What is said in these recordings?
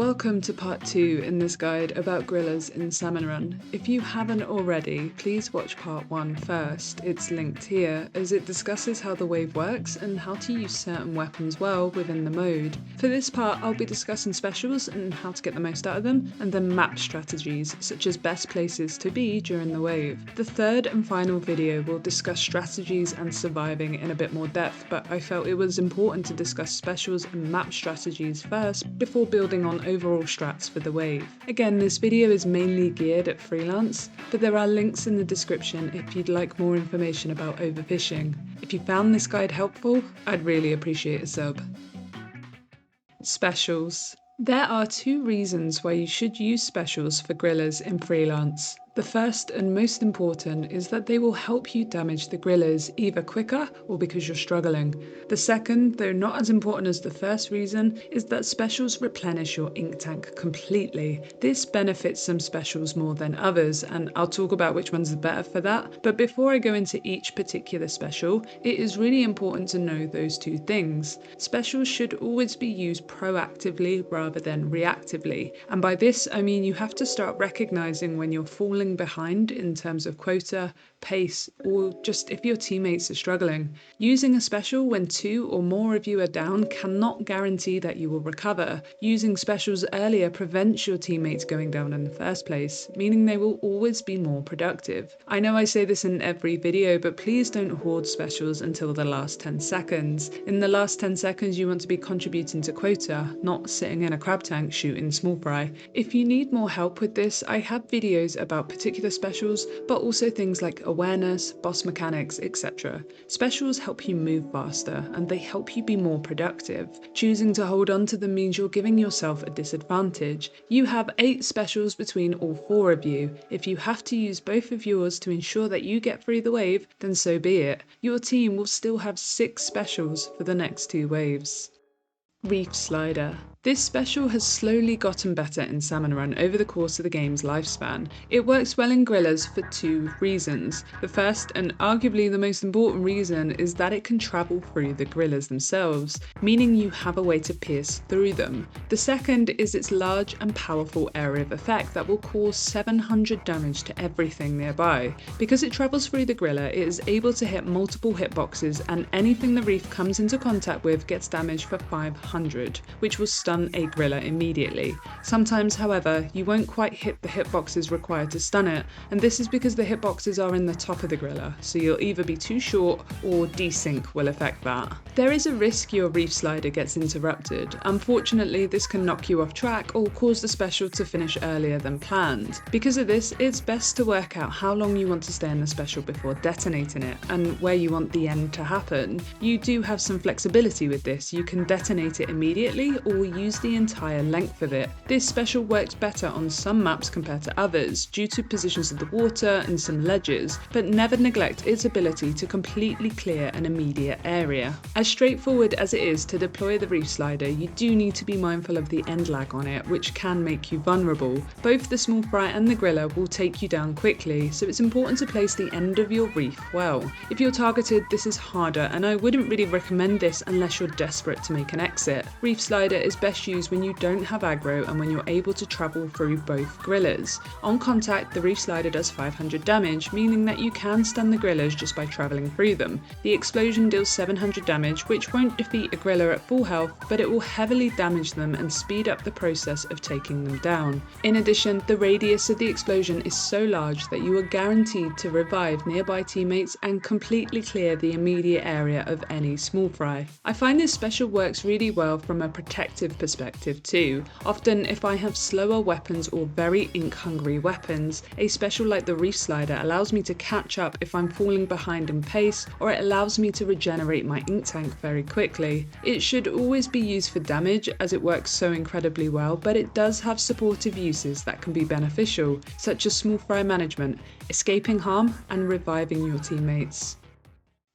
Welcome to part 2 in this guide about grillers in Salmon Run. If you haven't already, please watch part 1 first. It's linked here, as it discusses how the wave works and how to use certain weapons well within the mode. For this part, I'll be discussing specials and how to get the most out of them, and then map strategies, such as best places to be during the wave. The third and final video will discuss strategies and surviving in a bit more depth, but I felt it was important to discuss specials and map strategies first before building on overall strats for the wave. Again, this video is mainly geared at Freelance, but there are links in the description if you'd like more information about overfishing. If you found this guide helpful, I'd really appreciate a sub. Specials. There are 2 reasons why you should use specials for grillers in Freelance. The first and most important is that they will help you damage the grillers either quicker or because you're struggling. The second, though not as important as the first reason, is that specials replenish your ink tank completely. This benefits some specials more than others, and I'll talk about which ones are better for that. But before I go into each particular special, it is really important to know those 2 things. Specials should always be used proactively rather than reactively, and by this I mean you have to start recognizing when you're falling behind in terms of quota, pace, or just if your teammates are struggling. Using a special when 2 or more of you are down cannot guarantee that you will recover. Using specials earlier prevents your teammates going down in the first place, meaning they will always be more productive. I know I say this in every video, but please don't hoard specials until the last 10 seconds. In the last 10 seconds you want to be contributing to quota, not sitting in a crab tank shooting small fry. If you need more help with this, I have videos about particular specials, but also things like awareness, boss mechanics, etc. Specials help you move faster, and they help you be more productive. Choosing to hold on to them means you're giving yourself a disadvantage. You have 8 specials between all 4 of you. If you have to use both of yours to ensure that you get through the wave, then so be it. Your team will still have 6 specials for the next 2 waves. Reef Slider. This special has slowly gotten better in Salmon Run over the course of the game's lifespan. It works well in grillers for 2 reasons. The first, and arguably the most important reason, is that it can travel through the grillers themselves, meaning you have a way to pierce through them. The second is its large and powerful area of effect that will cause 700 damage to everything nearby. Because it travels through the griller, it is able to hit multiple hitboxes, and anything the reef comes into contact with gets damaged for 500, which will stun a griller immediately. Sometimes, however, you won't quite hit the hitboxes required to stun it, and this is because the hitboxes are in the top of the griller, so you'll either be too short or desync will affect that. There is a risk your Reef Slider gets interrupted. Unfortunately, this can knock you off track or cause the special to finish earlier than planned. Because of this, it's best to work out how long you want to stay in the special before detonating it, and where you want the end to happen. You do have some flexibility with this. You can detonate it immediately or use the entire length of it. This special works better on some maps compared to others due to positions of the water and some ledges, but never neglect its ability to completely clear an immediate area. As straightforward as it is to deploy the Reef Slider, you do need to be mindful of the end lag on it, which can make you vulnerable. Both the small fry and the griller will take you down quickly, so it's important to place the end of your reef well. If you're targeted, this is harder, and I wouldn't really recommend this unless you're desperate to make an exit. Reef Slider is best used when you don't have aggro and when you're able to travel through both grillers. On contact, the Reef Slider does 500 damage, meaning that you can stun the grillers just by travelling through them. The explosion deals 700 damage, which won't defeat a griller at full health, but it will heavily damage them and speed up the process of taking them down. In addition, the radius of the explosion is so large that you are guaranteed to revive nearby teammates and completely clear the immediate area of any small fry. I find this special works really well from a protective perspective too. Often if I have slower weapons or very ink hungry weapons, a special like the Reef Slider allows me to catch up if I'm falling behind in pace, or it allows me to regenerate my ink tank very quickly. It should always be used for damage as it works so incredibly well, but it does have supportive uses that can be beneficial, such as small fry management, escaping harm, and reviving your teammates.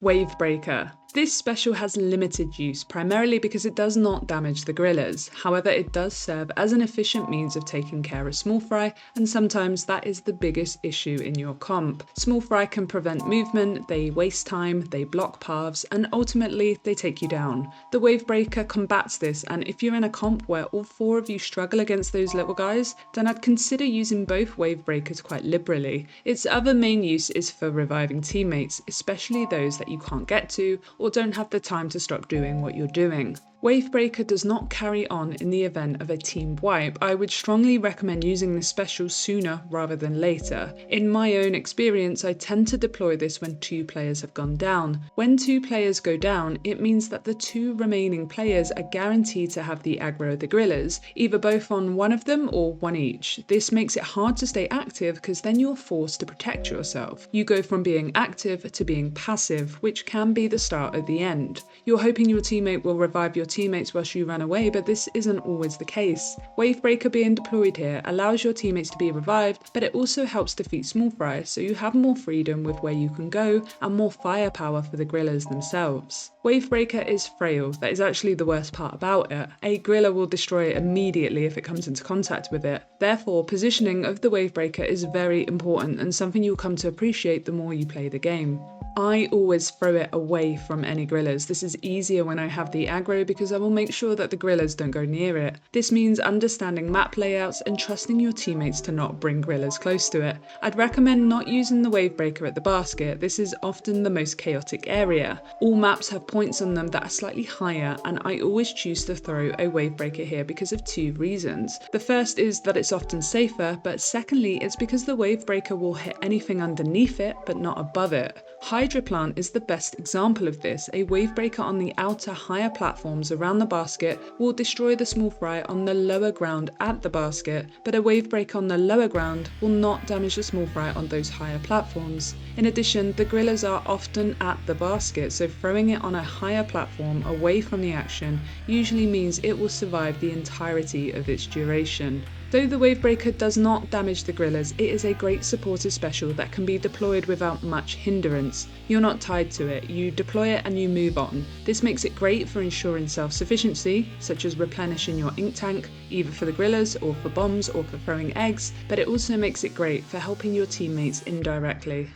Wave Breaker. This special has limited use, primarily because it does not damage the grillers. However, it does serve as an efficient means of taking care of small fry, and sometimes that is the biggest issue in your comp. Small fry can prevent movement, they waste time, they block paths, and ultimately they take you down. The Wave Breaker combats this, and if you're in a comp where all 4 of you struggle against those little guys, then I'd consider using both Wave Breakers quite liberally. Its other main use is for reviving teammates, especially those that you can't get to, or don't have the time to stop doing what you're doing. Wavebreaker does not carry on in the event of a team wipe. I would strongly recommend using this special sooner rather than later. In my own experience, I tend to deploy this when 2 players have gone down. When 2 players go down, it means that the 2 remaining players are guaranteed to have the aggro of the grillers, either both on one of them or one each. This makes it hard to stay active because then you're forced to protect yourself. You go from being active to being passive, which can be the start of the end. You're hoping your teammate will revive your teammates whilst you run away, but this isn't always the case. Wavebreaker being deployed here allows your teammates to be revived, but it also helps defeat small fry, so you have more freedom with where you can go and more firepower for the grillers themselves. Wavebreaker is frail, that is actually the worst part about it. A griller will destroy it immediately if it comes into contact with it. Therefore, positioning of the Wavebreaker is very important and something you'll come to appreciate the more you play the game. I always throw it away from any grillers. This is easier when I have the aggro because I will make sure that the grillers don't go near it. This means understanding map layouts and trusting your teammates to not bring grillers close to it. I'd recommend not using the Wavebreaker at the basket. This is often the most chaotic area. All maps have points on them that are slightly higher, and I always choose to throw a Wavebreaker here because of 2 reasons. The first is that it's often safer, but secondly it's because the Wavebreaker will hit anything underneath it but not above it. Hydroplant is the best example of this. A Wavebreaker on the outer higher platforms around the basket will destroy the small fry on the lower ground at the basket, but a Wavebreaker on the lower ground will not damage the small fry on those higher platforms. In addition, the grillers are often at the basket, so throwing it on a higher platform away from the action usually means it will survive the entirety of its duration. Though the Wavebreaker does not damage the grillers, it is a great supportive special that can be deployed without much hindrance. You're not tied to it, you deploy it and you move on. This makes it great for ensuring self-sufficiency, such as replenishing your ink tank, either for the grillers or for bombs or for throwing eggs, but it also makes it great for helping your teammates indirectly.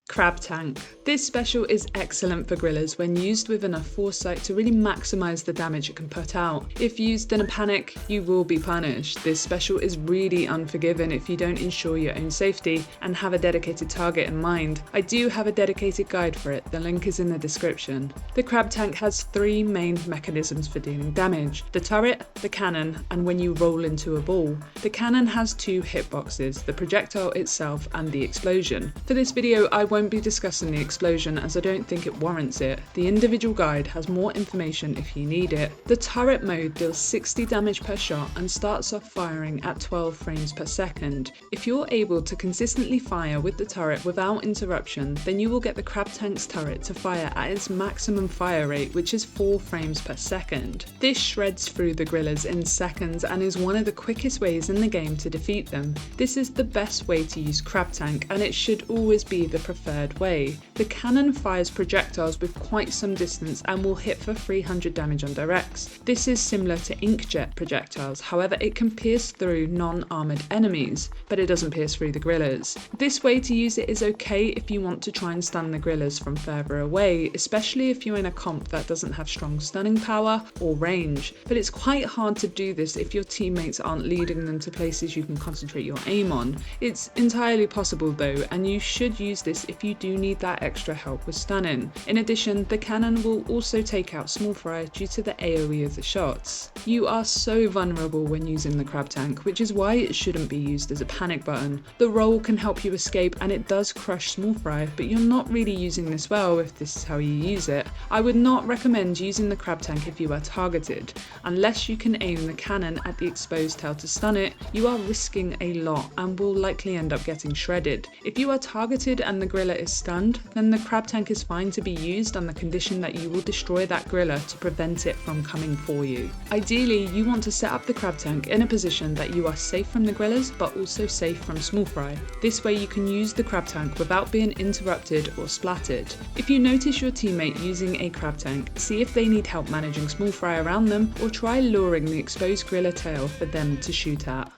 Crab Tank. This special is excellent for grillers when used with enough foresight to really maximise the damage it can put out. If used in a panic, you will be punished. This special is really unforgiving if you don't ensure your own safety and have a dedicated target in mind. I do have a dedicated guide for it, the link is in the description. The Crab Tank has 3 main mechanisms for dealing damage: the turret, the cannon, and when you roll into a ball. The cannon has 2 hitboxes, the projectile itself and the explosion. For this video I won't be discussing the explosion as I don't think it warrants it. The individual guide has more information if you need it. The turret mode deals 60 damage per shot and starts off firing at 12 frames per second. If you're able to consistently fire with the turret without interruption, then you will get the Crab Tank's turret to fire at its maximum fire rate, which is 4 frames per second. This shreds through the grillers in seconds and is one of the quickest ways in the game to defeat them. This is the best way to use Crab Tank, and it should always be the preferred way. The cannon fires projectiles with quite some distance and will hit for 300 damage on directs. This is similar to Inkjet projectiles, however it can pierce through non-armoured enemies, but it doesn't pierce through the grillers. This way to use it is okay if you want to try and stun the grillers from further away, especially if you're in a comp that doesn't have strong stunning power or range, but it's quite hard to do this if your teammates aren't leading them to places you can concentrate your aim on. It's entirely possible though, and you should use this if you do need that extra help with stunning. In addition, the cannon will also take out small fry due to the AoE of the shots. You are so vulnerable when using the Crab Tank, which is why it shouldn't be used as a panic button. The roll can help you escape and it does crush small fry, but you're not really using this well if this is how you use it. I would not recommend using the Crab Tank if you are targeted. Unless you can aim the cannon at the exposed tail to stun it, you are risking a lot and will likely end up getting shredded. If you are targeted and the griller is stunned, then the Crab Tank is fine to be used on the condition that you will destroy that griller to prevent it from coming for you. Ideally, you want want to set up the crab tank in a position that you are safe from the grillers but also safe from small fry. This way you can use the crab tank without being interrupted or splattered. If you notice your teammate using a crab tank, see if they need help managing small fry around them, or try luring the exposed griller tail for them to shoot at.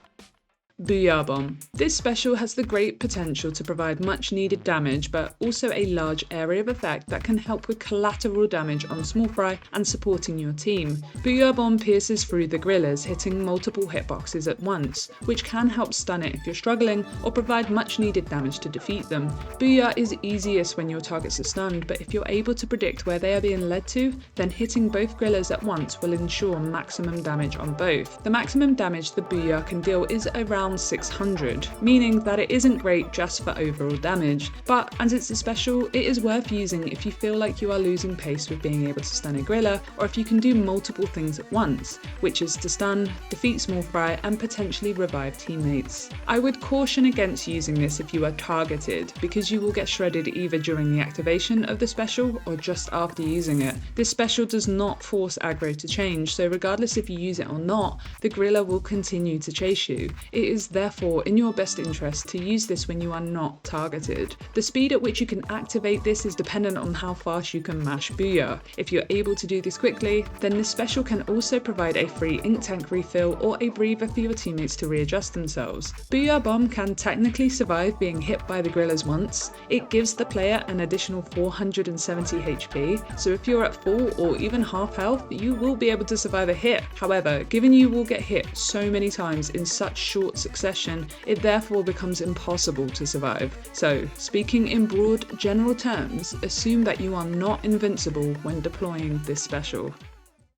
Booyah Bomb. This special has the great potential to provide much needed damage, but also a large area of effect that can help with collateral damage on small fry and supporting your team. Booyah Bomb pierces through the grillers, hitting multiple hitboxes at once, which can help stun it if you're struggling, or provide much needed damage to defeat them. Booyah is easiest when your targets are stunned, but if you're able to predict where they are being led to, then hitting both grillers at once will ensure maximum damage on both. The maximum damage the Booyah can deal is around 600, meaning that it isn't great just for overall damage, but as it's a special, it is worth using if you feel like you are losing pace with being able to stun a griller, or if you can do multiple things at once, which is to stun, defeat small fry, and potentially revive teammates. I would caution against using this if you are targeted, because you will get shredded either during the activation of the special or just after using it. This special does not force aggro to change, so regardless if you use it or not, the griller will continue to chase you. It is therefore in your best interest to use this when you are not targeted. The speed at which you can activate this is dependent on how fast you can mash Booyah. If you're able to do this quickly, then this special can also provide a free ink tank refill or a breather for your teammates to readjust themselves. Booyah Bomb can technically survive being hit by the grillers once. It gives the player an additional 470 HP, so if you're at full or even half health, you will be able to survive a hit. However, given you will get hit so many times in such short succession, it therefore becomes impossible to survive. So, speaking in broad general terms, assume that you are not invincible when deploying this special.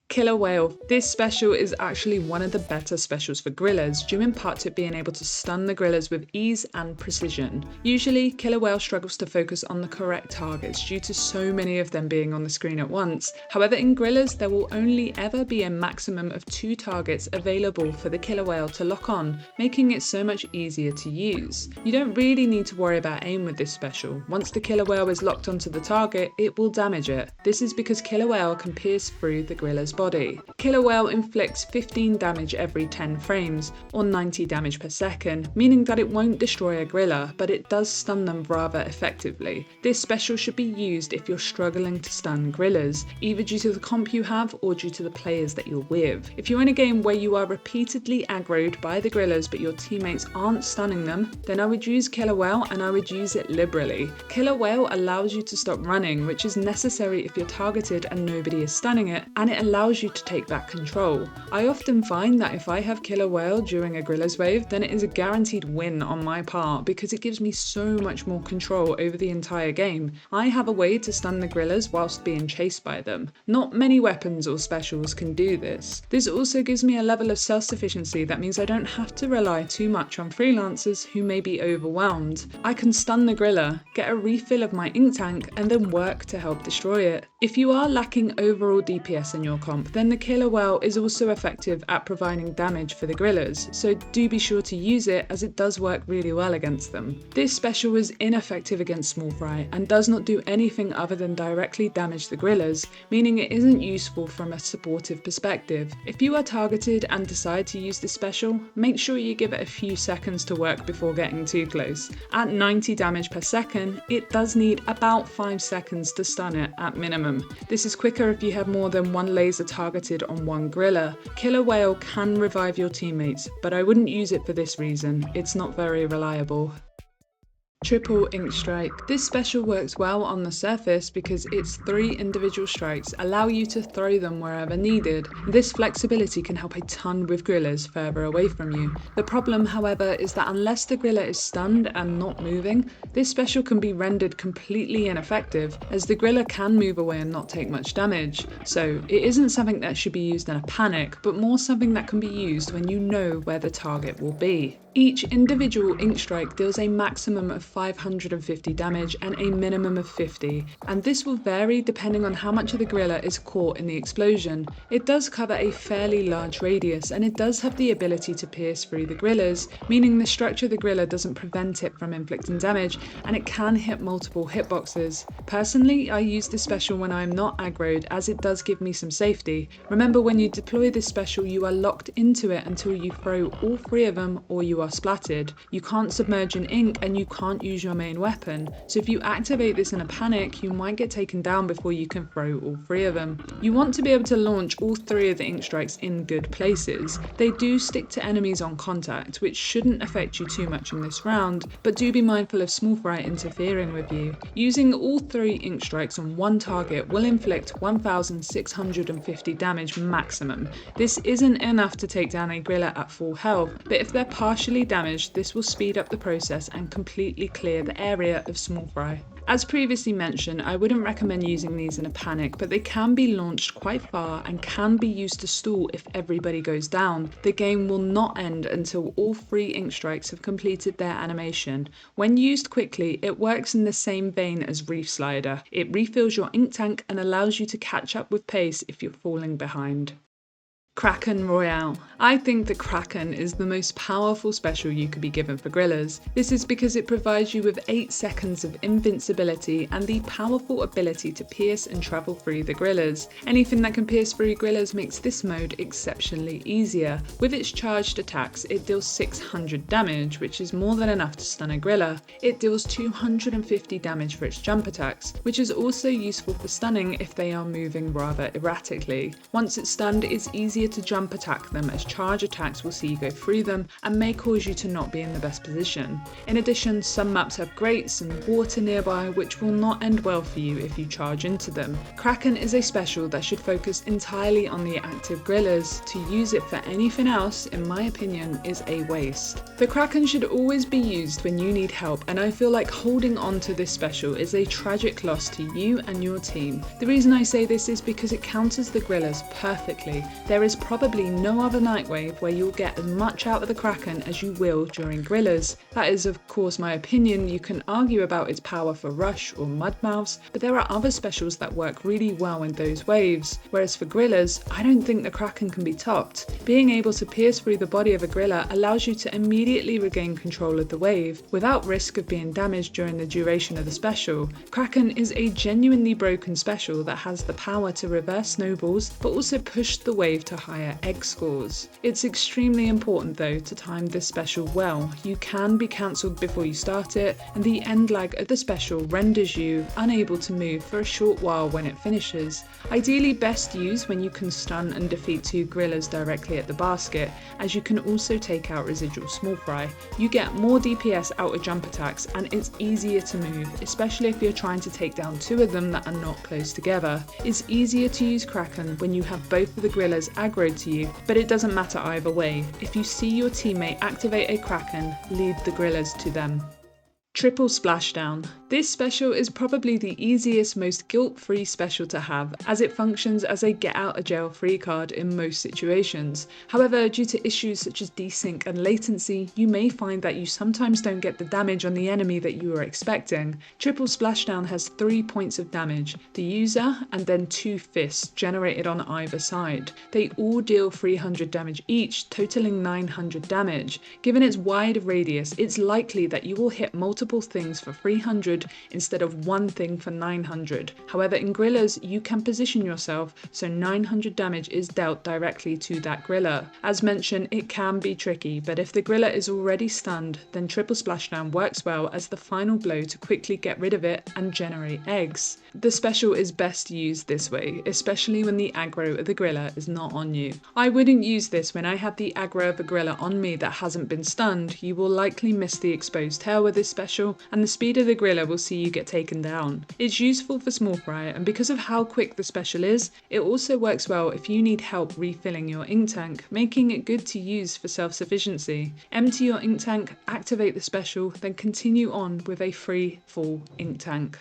Killer Wail. This special is actually one of the better specials for grillers, due in part to it being able to stun the grillers with ease and precision. Usually, Killer Wail struggles to focus on the correct targets due to so many of them being on the screen at once. However, in grillers, there will only ever be a maximum of 2 targets available for the Killer Wail to lock on, making it so much easier to use. You don't really need to worry about aim with this special. Once the Killer Wail is locked onto the target, it will damage it. This is because Killer Wail can pierce through the griller's body. Killer Wail inflicts 15 damage every 10 frames, or 90 damage per second, meaning that it won't destroy a griller, but it does stun them rather effectively. This special should be used if you're struggling to stun grillers, either due to the comp you have or due to the players that you're with. If you're in a game where you are repeatedly aggroed by the grillers but your teammates aren't stunning them, then I would use Killer Wail, and I would use it liberally. Killer Wail allows you to stop running, which is necessary if you're targeted and nobody is stunning it, and it allows you to take back control. I often find that if I have Killer Wail during a griller's wave, then it is a guaranteed win on my part because it gives me so much more control over the entire game. I have a way to stun the grillers whilst being chased by them. Not many weapons or specials can do this. This also gives me a level of self-sufficiency that means I don't have to rely too much on freelancers who may be overwhelmed. I can stun the griller, get a refill of my ink tank, and then work to help destroy it. If you are lacking overall DPS in your comp, then the Killer Wail is also effective at providing damage for the grillers, so do be sure to use it as it does work really well against them. This special is ineffective against small fry and does not do anything other than directly damage the grillers, meaning it isn't useful from a supportive perspective. If you are targeted and decide to use this special, make sure you give it a few seconds to work before getting too close. At 90 damage per second, it does need about 5 seconds to stun it at minimum. This is quicker if you have more than one laser targeted on one griller. Killer Wail can revive your teammates, but I wouldn't use it for this reason. It's not very reliable. Triple Inkstrike. This special works well on the surface because its 3 individual strikes allow you to throw them wherever needed. This flexibility can help a ton with grillers further away from you. The problem, however, is that unless the griller is stunned and not moving, this special can be rendered completely ineffective, as the griller can move away and not take much damage. So it isn't something that should be used in a panic, but more something that can be used when you know where the target will be. Each individual Inkstrike deals a maximum of 550 damage and a minimum of 50, and this will vary depending on how much of the gorilla is caught in the explosion. It does cover a fairly large radius, and it does have the ability to pierce through the gorillas, meaning the structure of the gorilla doesn't prevent it from inflicting damage, and it can hit multiple hitboxes. Personally, I use this special when I am not aggroed, as it does give me some safety. Remember, when you deploy this special, you are locked into it until you throw all 3 of them or you are splattered. You can't submerge in ink and you can't use your main weapon, so if you activate this in a panic, you might get taken down before you can throw all 3 of them. You want to be able to launch all 3 of the Inkstrikes in good places. They do stick to enemies on contact, which shouldn't affect you too much in this round, but do be mindful of small fry interfering with you. Using all 3 Inkstrikes on one target will inflict 1,650 damage maximum. This isn't enough to take down a gorilla at full health, but if they're partially damaged, this will speed up the process and completely clear the area of small fry. As previously mentioned, I wouldn't recommend using these in a panic, but they can be launched quite far and can be used to stall if everybody goes down. The game will not end until all 3 Inkstrikes have completed their animation. When used quickly, it works in the same vein as Reef Slider. It refills your ink tank and allows you to catch up with pace if you're falling behind. Kraken Royale. I think the Kraken is the most powerful special you could be given for gorillas. This is because it provides you with 8 seconds of invincibility and the powerful ability to pierce and travel through the gorillas. Anything that can pierce through gorillas makes this mode exceptionally easier. With its charged attacks, it deals 600 damage, which is more than enough to stun a gorilla. It deals 250 damage for its jump attacks, which is also useful for stunning if they are moving rather erratically. Once it's stunned, it's easier to jump attack them, as charge attacks will see you go through them and may cause you to not be in the best position. In addition, some maps have grates and water nearby, which will not end well for you if you charge into them. Kraken is a special that should focus entirely on the active gorillas. To use it for anything else, in my opinion, is a waste. The Kraken should always be used when you need help, and I feel like holding on to this special is a tragic loss to you and your team. The reason I say this is because it counters the gorillas perfectly. There is probably no other night wave where you'll get as much out of the Kraken as you will during gorillas. That is of course my opinion. You can argue about its power for rush or mudmouths, but there are other specials that work really well in those waves. Whereas for gorillas, I don't think the Kraken can be topped. Being able to pierce through the body of a gorilla allows you to immediately regain control of the wave, without risk of being damaged during the duration of the special. Kraken is a genuinely broken special that has the power to reverse snowballs, but also push the wave to higher egg scores. It's extremely important though to time this special well. You can be cancelled before you start it, and the end lag of the special renders you unable to move for a short while when it finishes. Ideally best used when you can stun and defeat 2 gorillas directly at the basket, as you can also take out residual small fry. You get more DPS out of jump attacks, and it's easier to move, especially if you're trying to take down 2 of them that are not close together. It's easier to use Kraken when you have both of the gorillas aggroed to you, but it doesn't matter either way. If you see your teammate activate a Kraken, lead the gorillas to them. Triple Splashdown. This special is probably the easiest, most guilt-free special to have, as it functions as a get-out-of-jail-free card in most situations. However, due to issues such as desync and latency, you may find that you sometimes don't get the damage on the enemy that you were expecting. Triple Splashdown has 3 points of damage, the user, and then 2 fists generated on either side. They all deal 300 damage each, totaling 900 damage. Given its wide radius, it's likely that you will hit multiple things for 300 instead of one thing for 900. However, in gorillas, you can position yourself so 900 damage is dealt directly to that gorilla. As mentioned, it can be tricky, but if the gorilla is already stunned, then Triple Splashdown works well as the final blow to quickly get rid of it and generate eggs. The special is best used this way, especially when the aggro of the gorilla is not on you. I wouldn't use this when I have the aggro of a gorilla on me that hasn't been stunned. You will likely miss the exposed tail with this special, and the speed of the gorilla will see you get taken down. It's useful for small fry, and because of how quick the special is, it also works well if you need help refilling your ink tank, making it good to use for self-sufficiency. Empty your ink tank, activate the special, then continue on with a free full ink tank.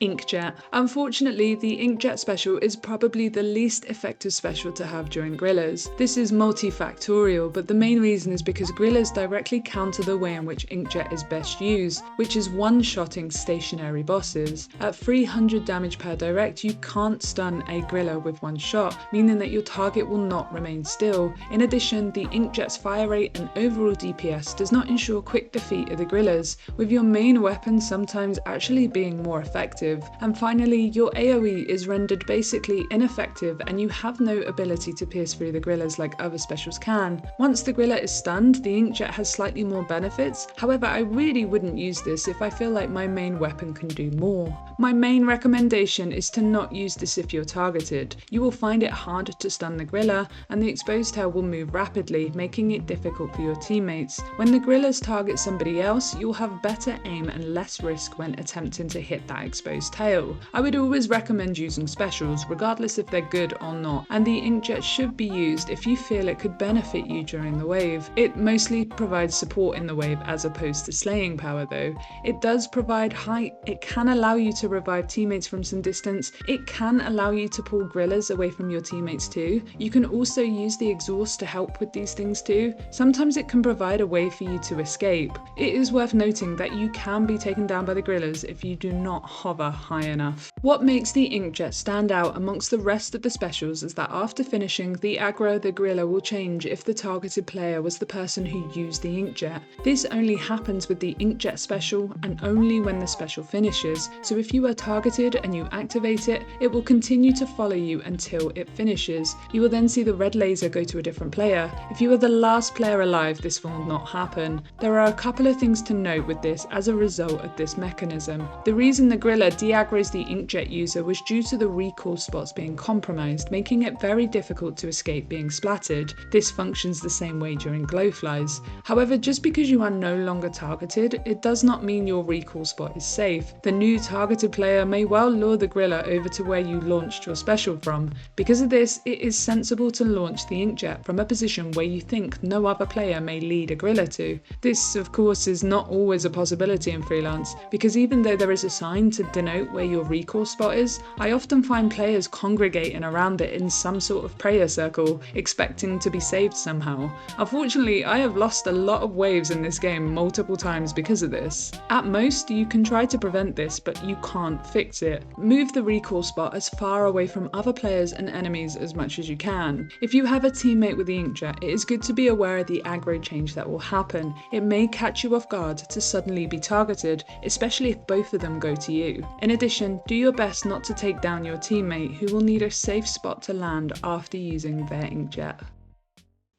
Inkjet. Unfortunately, the Inkjet special is probably the least effective special to have during Grillers. This is multifactorial, but the main reason is because Grillers directly counter the way in which Inkjet is best used, which is one-shotting stationary bosses. At 300 damage per direct, you can't stun a Griller with one shot, meaning that your target will not remain still. In addition, the Inkjet's fire rate and overall DPS does not ensure quick defeat of the Grillers, with your main weapon sometimes actually being more effective. And finally, your AoE is rendered basically ineffective and you have no ability to pierce through the Grillers like other specials can. Once the Griller is stunned, the Inkjet has slightly more benefits, however I really wouldn't use this if I feel like my main weapon can do more. My main recommendation is to not use this if you're targeted. You will find it hard to stun the Griller and the exposed tail will move rapidly, making it difficult for your teammates. When the Grillers target somebody else, you'll have better aim and less risk when attempting to hit that exposed tail. I would always recommend using specials, regardless if they're good or not, and the Inkjet should be used if you feel it could benefit you during the wave. It mostly provides support in the wave as opposed to slaying power though. It does provide height, it can allow you to revive teammates from some distance, it can allow you to pull Grillers away from your teammates too. You can also use the exhaust to help with these things too. Sometimes it can provide a way for you to escape. It is worth noting that you can be taken down by the Grillers if you do not hover high enough. What makes the Inkjet stand out amongst the rest of the specials is that after finishing, the aggro of the Griller will change if the targeted player was the person who used the Inkjet. This only happens with the Inkjet special and only when the special finishes, so if you are targeted and you activate it, it will continue to follow you until it finishes. You will then see the red laser go to a different player. If you are the last player alive, this will not happen. There are a couple of things to note with this as a result of this mechanism. The reason the Griller de-aggroes the Inkjet user was due to the recall spots being compromised, making it very difficult to escape being splattered. This functions the same way during glowflies. However, just because you are no longer targeted, it does not mean your recall spot is safe. The new targeted player may well lure the Griller over to where you launched your special from. Because of this, it is sensible to launch the Inkjet from a position where you think no other player may lead a Griller to. This, of course, is not always a possibility in Freelance, because even though there is a sign to denote where your recall spot is, I often find players congregating around it in some sort of prayer circle, expecting to be saved somehow. Unfortunately, I have lost a lot of waves in this game multiple times because of this. At most, you can try to prevent this, but you can't fix it. Move the recall spot as far away from other players and enemies as much as you can. If you have a teammate with the Inkjet, it is good to be aware of the aggro change that will happen. It may catch you off guard to suddenly be targeted, especially if both of them go to you. In addition, do your best not to take down your teammate who will need a safe spot to land after using their Inkjet.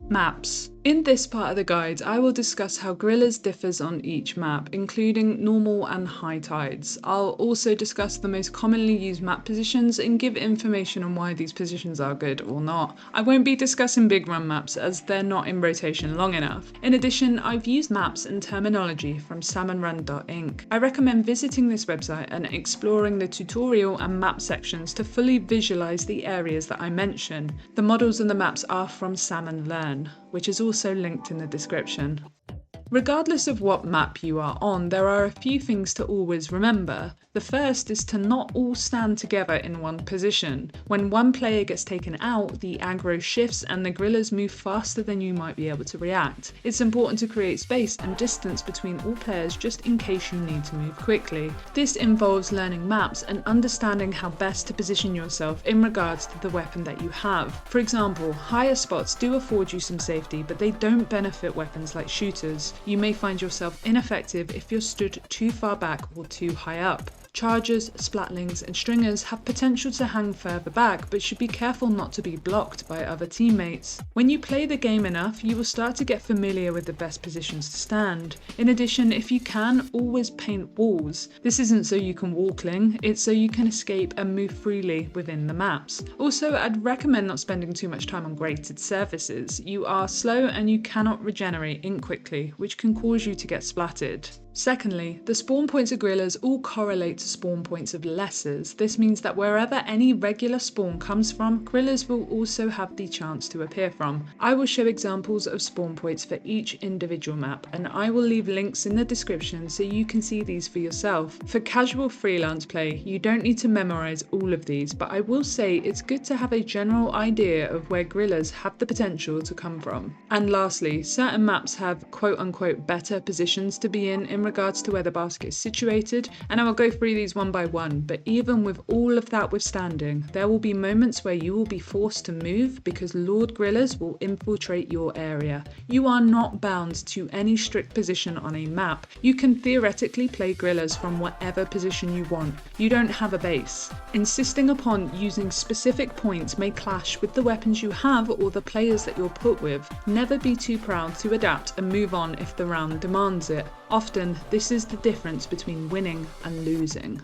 Maps. In this part of the guide, I will discuss how Grillers differs on each map, including normal and high tides. I'll also discuss the most commonly used map positions and give information on why these positions are good or not. I won't be discussing big run maps as they're not in rotation long enough. In addition, I've used maps and terminology from SalmonRun.inc. I recommend visiting this website and exploring the tutorial and map sections to fully visualize the areas that I mention. The models and the maps are from Salmon Run, which is also linked in the description. Regardless of what map you are on, there are a few things to always remember. The first is to not all stand together in one position. When one player gets taken out, the aggro shifts and the Grillers move faster than you might be able to react. It's important to create space and distance between all players just in case you need to move quickly. This involves learning maps and understanding how best to position yourself in regards to the weapon that you have. For example, higher spots do afford you some safety, but they don't benefit weapons like shooters. You may find yourself ineffective if you're stood too far back or too high up. Chargers, splatlings and stringers have potential to hang further back, but should be careful not to be blocked by other teammates. When you play the game enough, you will start to get familiar with the best positions to stand. In addition, if you can, always paint walls. This isn't so you can wall cling, it's so you can escape and move freely within the maps. Also, I'd recommend not spending too much time on grated surfaces. You are slow and you cannot regenerate ink quickly, which can cause you to get splattered. Secondly, the spawn points of grillers all correlate to spawn points of lessers. This means that wherever any regular spawn comes from, grillers will also have the chance to appear from. I will show examples of spawn points for each individual map, and I will leave links in the description so you can see these for yourself. For casual freelance play, you don't need to memorize all of these, but I will say it's good to have a general idea of where grillers have the potential to come from. And lastly, certain maps have quote-unquote better positions to be in regards to where the basket is situated, and I will go through these one by one, but even with all of that withstanding, there will be moments where you will be forced to move because Lord Grillers will infiltrate your area. You are not bound to any strict position on a map. You can theoretically play grillers from whatever position you want. You don't have a base. Insisting upon using specific points may clash with the weapons you have or the players that you're put with. Never be too proud to adapt and move on if the round demands it. Often, this is the difference between winning and losing.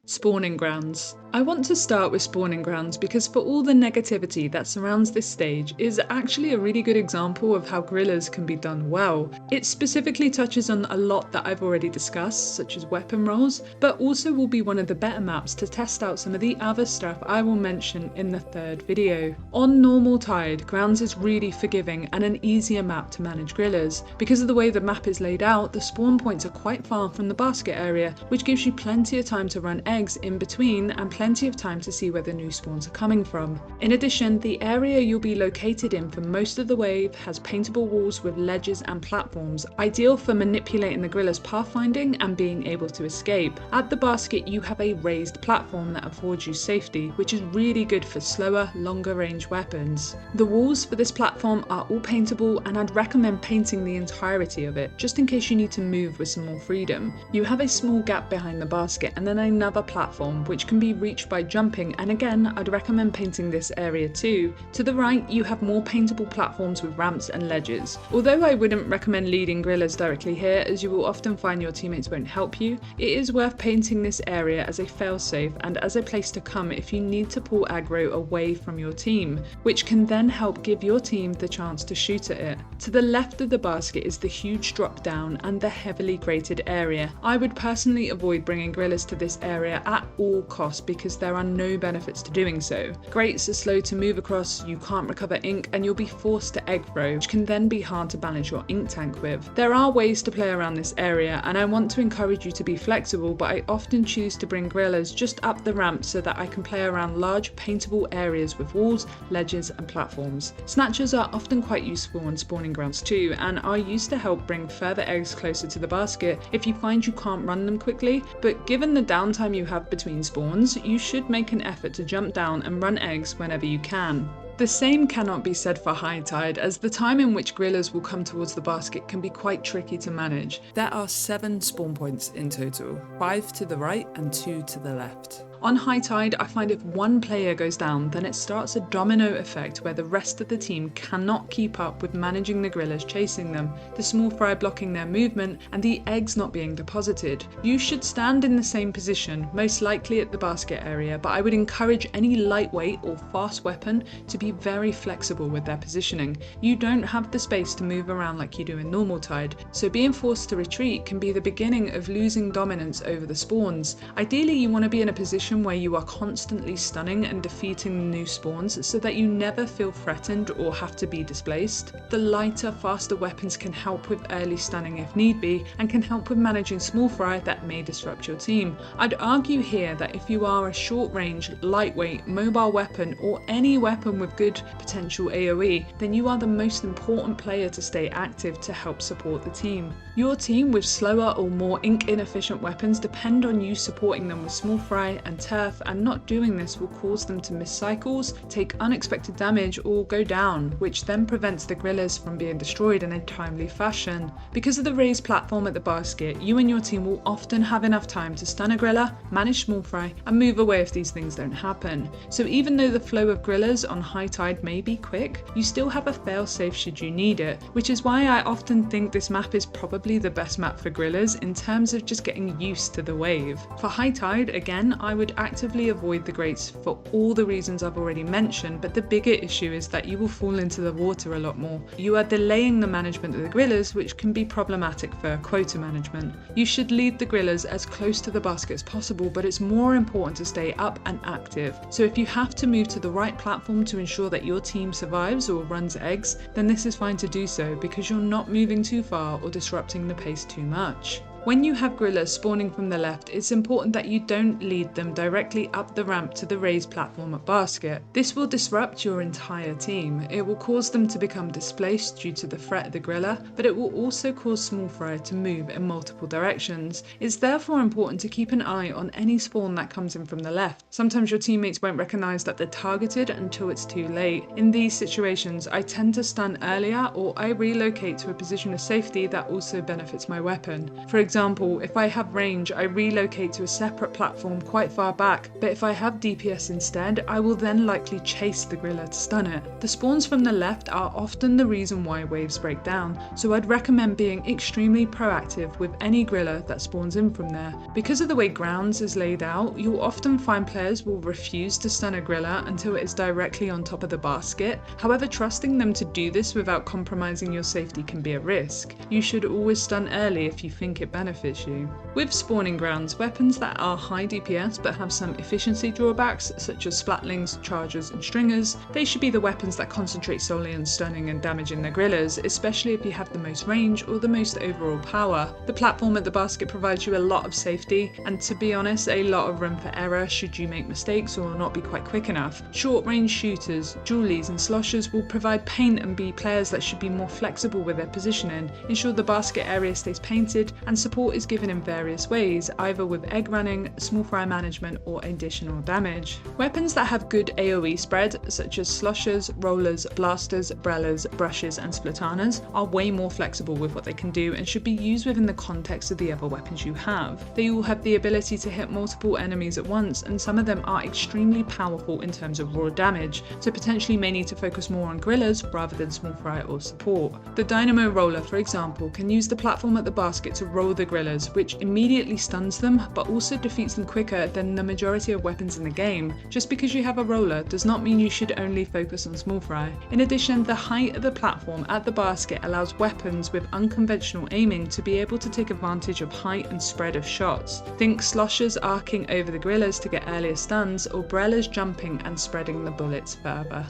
Spawning grounds. I want to start with spawning grounds because for all the negativity that surrounds this stage is actually a really good example of how grillers can be done well. It specifically touches on a lot that I've already discussed, such as weapon rolls, but also will be one of the better maps to test out some of the other stuff I will mention in the third video. On normal tide, grounds is really forgiving and an easier map to manage grillers. Because of the way the map is laid out, the spawn points are quite far from the basket area, which gives you plenty of time to run eggs in between and plenty of time to see where the new spawns are coming from. In addition, the area you'll be located in for most of the wave has paintable walls with ledges and platforms, ideal for manipulating the griller's pathfinding and being able to escape. At the basket, you have a raised platform that affords you safety, which is really good for slower, longer range weapons. The walls for this platform are all paintable, and I'd recommend painting the entirety of it, just in case you need to move with some more freedom. You have a small gap behind the basket and then another platform which can be reached by jumping, and again I'd recommend painting this area too. To the right you have more paintable platforms with ramps and ledges. Although I wouldn't recommend leading grillers directly here, as you will often find your teammates won't help you, it is worth painting this area as a failsafe and as a place to come if you need to pull aggro away from your team, which can then help give your team the chance to shoot at it. To the left of the basket is the huge drop down and the heavily grated area. I would personally avoid bringing grillers to this area at all costs because there are no benefits to doing so. Grates are slow to move across, you can't recover ink, and you'll be forced to egg throw, which can then be hard to balance your ink tank with. There are ways to play around this area, and I want to encourage you to be flexible, but I often choose to bring grillers just up the ramp so that I can play around large paintable areas with walls, ledges and platforms. Snatchers are often quite useful on spawning grounds too, and are used to help bring further eggs closer to the basket if you find you can't run them quickly, but given the downtime you have between spawns, you should make an effort to jump down and run eggs whenever you can. The same cannot be said for high tide, as the time in which grillers will come towards the basket can be quite tricky to manage. There are 7 spawn points in total, 5 to the right and 2 to the left. On high tide, I find if one player goes down, then it starts a domino effect where the rest of the team cannot keep up with managing the grillers chasing them, the small fry blocking their movement, and the eggs not being deposited. You should stand in the same position, most likely at the basket area, but I would encourage any lightweight or fast weapon to be very flexible with their positioning. You don't have the space to move around like you do in normal tide, so being forced to retreat can be the beginning of losing dominance over the spawns. Ideally, you want to be in a position where you are constantly stunning and defeating the new spawns so that you never feel threatened or have to be displaced. The lighter, faster weapons can help with early stunning if need be, and can help with managing small fry that may disrupt your team. I'd argue here that if you are a short range, lightweight, mobile weapon or any weapon with good potential AoE, then you are the most important player to stay active to help support the team. Your team with slower or more ink inefficient weapons depend on you supporting them with small fry and turf, and not doing this will cause them to miss cycles, take unexpected damage or go down, which then prevents the grillers from being destroyed in a timely fashion. Because of the raised platform at the basket, you and your team will often have enough time to stun a griller, manage small fry and move away if these things don't happen. So even though the flow of grillers on high tide may be quick, you still have a fail-safe should you need it, which is why I often think this map is probably the best map for grillers in terms of just getting used to the wave. For high tide, again, I would would actively avoid the grates for all the reasons I've already mentioned, but the bigger issue is that you will fall into the water a lot more. You are delaying the management of the grillers, which can be problematic for quota management. You should leave the grillers as close to the basket as possible, but it's more important to stay up and active. So if you have to move to the right platform to ensure that your team survives or runs eggs, then this is fine to do so because you're not moving too far or disrupting the pace too much. When you have grillers spawning from the left, it's important that you don't lead them directly up the ramp to the raised platform at basket. This will disrupt your entire team. It will cause them to become displaced due to the threat of the griller, but it will also cause small fry to move in multiple directions. It's therefore important to keep an eye on any spawn that comes in from the left. Sometimes your teammates won't recognize that they're targeted until it's too late. In these situations, I tend to stun earlier or I relocate to a position of safety that also benefits my weapon. For example, if I have range, I relocate to a separate platform quite far back, but if I have DPS instead, I will then likely chase the griller to stun it. The spawns from the left are often the reason why waves break down, so I'd recommend being extremely proactive with any griller that spawns in from there. Because of the way grounds is laid out, you'll often find players will refuse to stun a griller until it is directly on top of the basket. However, trusting them to do this without compromising your safety can be a risk. You should always stun early if you think it benefits you. With spawning grounds, weapons that are high DPS but have some efficiency drawbacks, such as splatlings, chargers and stringers, they should be the weapons that concentrate solely on stunning and damaging the grillers, especially if you have the most range or the most overall power. The platform at the basket provides you a lot of safety, and to be honest, a lot of room for error should you make mistakes or not be quite quick enough. Short range shooters, dualies and sloshers will provide paint and be players that should be more flexible with their positioning, ensure the basket area stays painted, and support is given in various ways, either with egg running, small fry management or additional damage. Weapons that have good AoE spread, such as sloshers, rollers, blasters, brellas, brushes and splatanas, are way more flexible with what they can do and should be used within the context of the other weapons you have. They all have the ability to hit multiple enemies at once, and some of them are extremely powerful in terms of raw damage, so potentially may need to focus more on grillers rather than small fry or support. The Dynamo Roller, for example, can use the platform at the basket to roll the grillers, which immediately stuns them but also defeats them quicker than the majority of weapons in the game. Just because you have a roller does not mean you should only focus on small fry. In addition, the height of the platform at the basket allows weapons with unconventional aiming to be able to take advantage of height and spread of shots. Think sloshers arcing over the grillers to get earlier stuns, or brellas jumping and spreading the bullets further.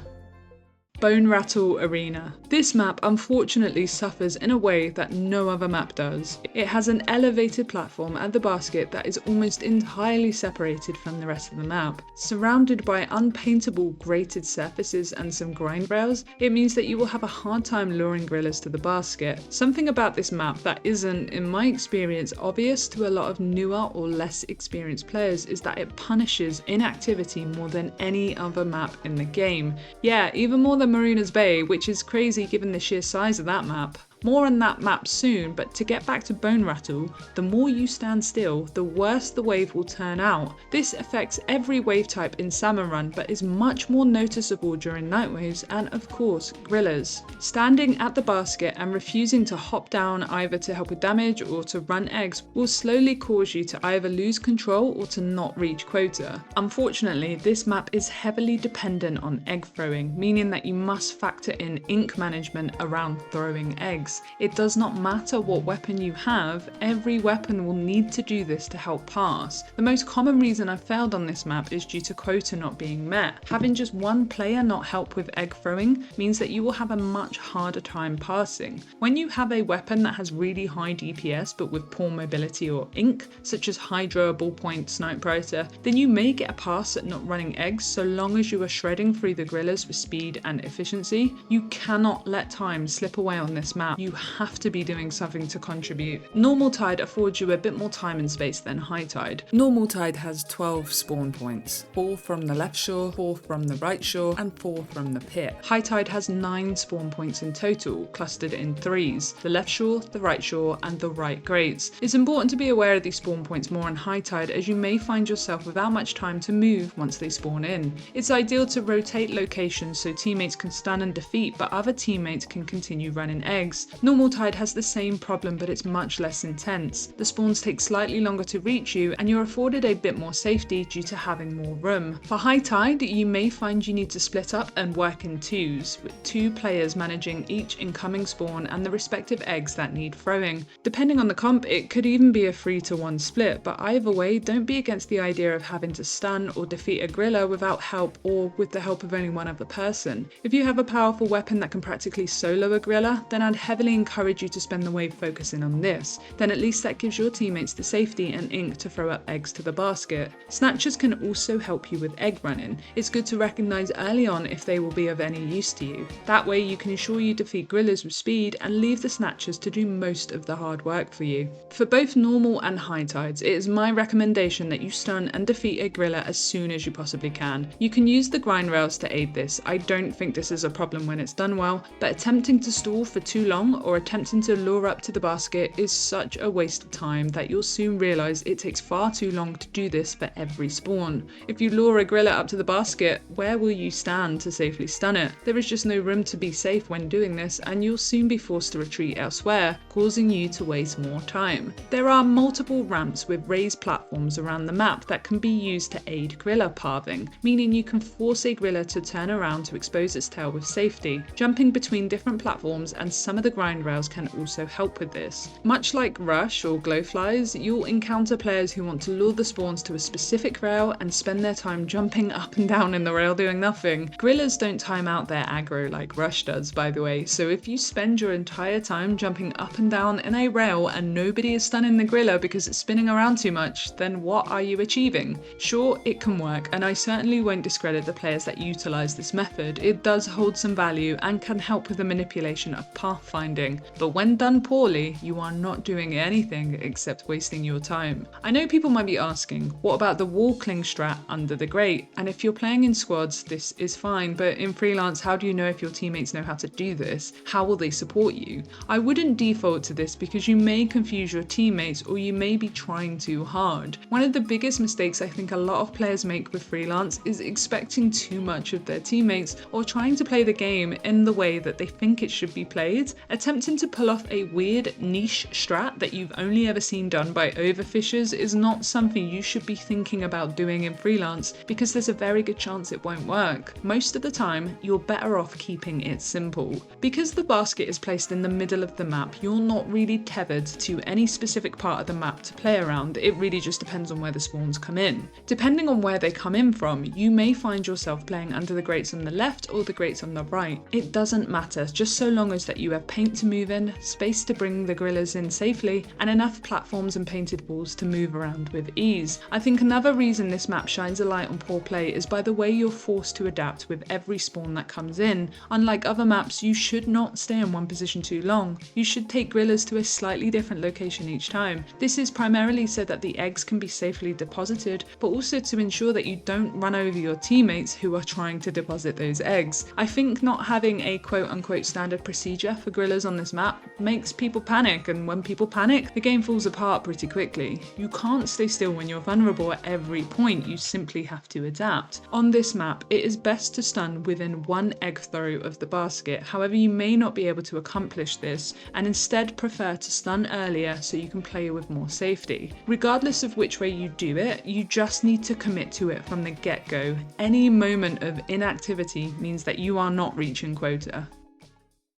Bonerattle Arena. This map unfortunately suffers in a way that no other map does. It has an elevated platform at the basket that is almost entirely separated from the rest of the map. Surrounded by unpaintable grated surfaces and some grind rails, it means that you will have a hard time luring grillers to the basket. Something about this map that isn't, in my experience, obvious to a lot of newer or less experienced players is that it punishes inactivity more than any other map in the game. Yeah, even more than Marooner's Bay, which is crazy given the sheer size of that map. More on that map soon, but to get back to Bonerattle, the more you stand still, the worse the wave will turn out. This affects every wave type in Salmon Run, but is much more noticeable during night waves and of course grillers. Standing at the basket and refusing to hop down either to help with damage or to run eggs will slowly cause you to either lose control or to not reach quota. Unfortunately, this map is heavily dependent on egg throwing, meaning that you must factor in ink management around throwing eggs. It does not matter what weapon you have, every weapon will need to do this to help pass. The most common reason I've failed on this map is due to quota not being met. Having just one player not help with egg throwing means that you will have a much harder time passing. When you have a weapon that has really high DPS but with poor mobility or ink, such as Hydro, Ballpoint, Sniper Writer, then you may get a pass at not running eggs so long as you are shredding through the grillers with speed and efficiency. You cannot let time slip away on this map. You have to be doing something to contribute. Normal Tide affords you a bit more time and space than High Tide. Normal Tide has 12 spawn points, 4 from the left shore, 4 from the right shore, and 4 from the pit. High Tide has 9 spawn points in total, clustered in 3s, the left shore, the right shore, and the right grates. It's important to be aware of these spawn points more on High Tide, as you may find yourself without much time to move once they spawn in. It's ideal to rotate locations so teammates can stun and defeat, but other teammates can continue running eggs. this. Normal tide has the same problem, but it's much less intense. The spawns take slightly longer to reach you, and you're afforded a bit more safety due to having more room. For high tide, you may find you need to split up and work in twos, with 2 players managing each incoming spawn and the respective eggs that need throwing. Depending on the comp, it could even be a 3-to-1 split, but either way, don't be against the idea of having to stun or defeat a griller without help or with the help of only one other person. If you have a powerful weapon that can practically solo a griller, then I'd heavily encourage you to spend the wave focusing on this. Then at least that gives your teammates the safety and ink to throw up eggs to the basket. Snatchers can also help you with egg running. It's good to recognise early on if they will be of any use to you. That way you can ensure you defeat grillers with speed and leave the snatchers to do most of the hard work for you. For both normal and high tides, it is my recommendation that you stun and defeat a griller as soon as you possibly can. You can use the grind rails to aid this. I don't think this is a problem when it's done well, but attempting to stall for too long or attempting to lure up to the basket is such a waste of time that you'll soon realise it takes far too long to do this for every spawn. If you lure a griller up to the basket, where will you stand to safely stun it? There is just no room to be safe when doing this, and you'll soon be forced to retreat elsewhere, causing you to waste more time. There are multiple ramps with raised platforms around the map that can be used to aid griller pathing, meaning you can force a griller to turn around to expose its tail with safety. Jumping between different platforms and some of the grind rails can also help with this. Much like Rush or Glowflies, you'll encounter players who want to lure the spawns to a specific rail and spend their time jumping up and down in the rail doing nothing. Grillers don't time out their aggro like Rush does, by the way, so if you spend your entire time jumping up and down in a rail and nobody is stunning the griller because it's spinning around too much, then what are you achieving? Sure, it can work, and I certainly won't discredit the players that utilise this method. It does hold some value and can help with the manipulation of pathfinding, but when done poorly, you are not doing anything except wasting your time. I know people might be asking, what about the wall cling strat under the grate? And if you're playing in squads, this is fine, but in freelance, how do you know if your teammates know how to do this? How will they support you? I wouldn't default to this because you may confuse your teammates or you may be trying too hard. One of the biggest mistakes I think a lot of players make with freelance is expecting too much of their teammates or trying to play the game in the way that they think it should be played. Attempting to pull off a weird niche strat that you've only ever seen done by overfishers is not something you should be thinking about doing in freelance because there's a very good chance it won't work. Most of the time, you're better off keeping it simple. Because the basket is placed in the middle of the map, you're not really tethered to any specific part of the map to play around. It really just depends on where the spawns come in. Depending on where they come in from, you may find yourself playing under the grates on the left or the grates on the right. It doesn't matter, just so long as that you have paint to move in, space to bring the grillers in safely, and enough platforms and painted walls to move around with ease. I think another reason this map shines a light on poor play is by the way you're forced to adapt with every spawn that comes in. Unlike other maps, you should not stay in one position too long. You should take grillers to a slightly different location each time. This is primarily so that the eggs can be safely deposited, but also to ensure that you don't run over your teammates who are trying to deposit those eggs. I think not having a quote-unquote standard procedure for grillers on this map makes people panic, and when people panic, the game falls apart pretty quickly. You can't stay still when you're vulnerable at every point, you simply have to adapt. On this map, it is best to stun within one egg throw of the basket. However, you may not be able to accomplish this and instead prefer to stun earlier so you can play with more safety. Regardless of which way you do it, you just need to commit to it from the get-go. Any moment of inactivity means that you are not reaching quota.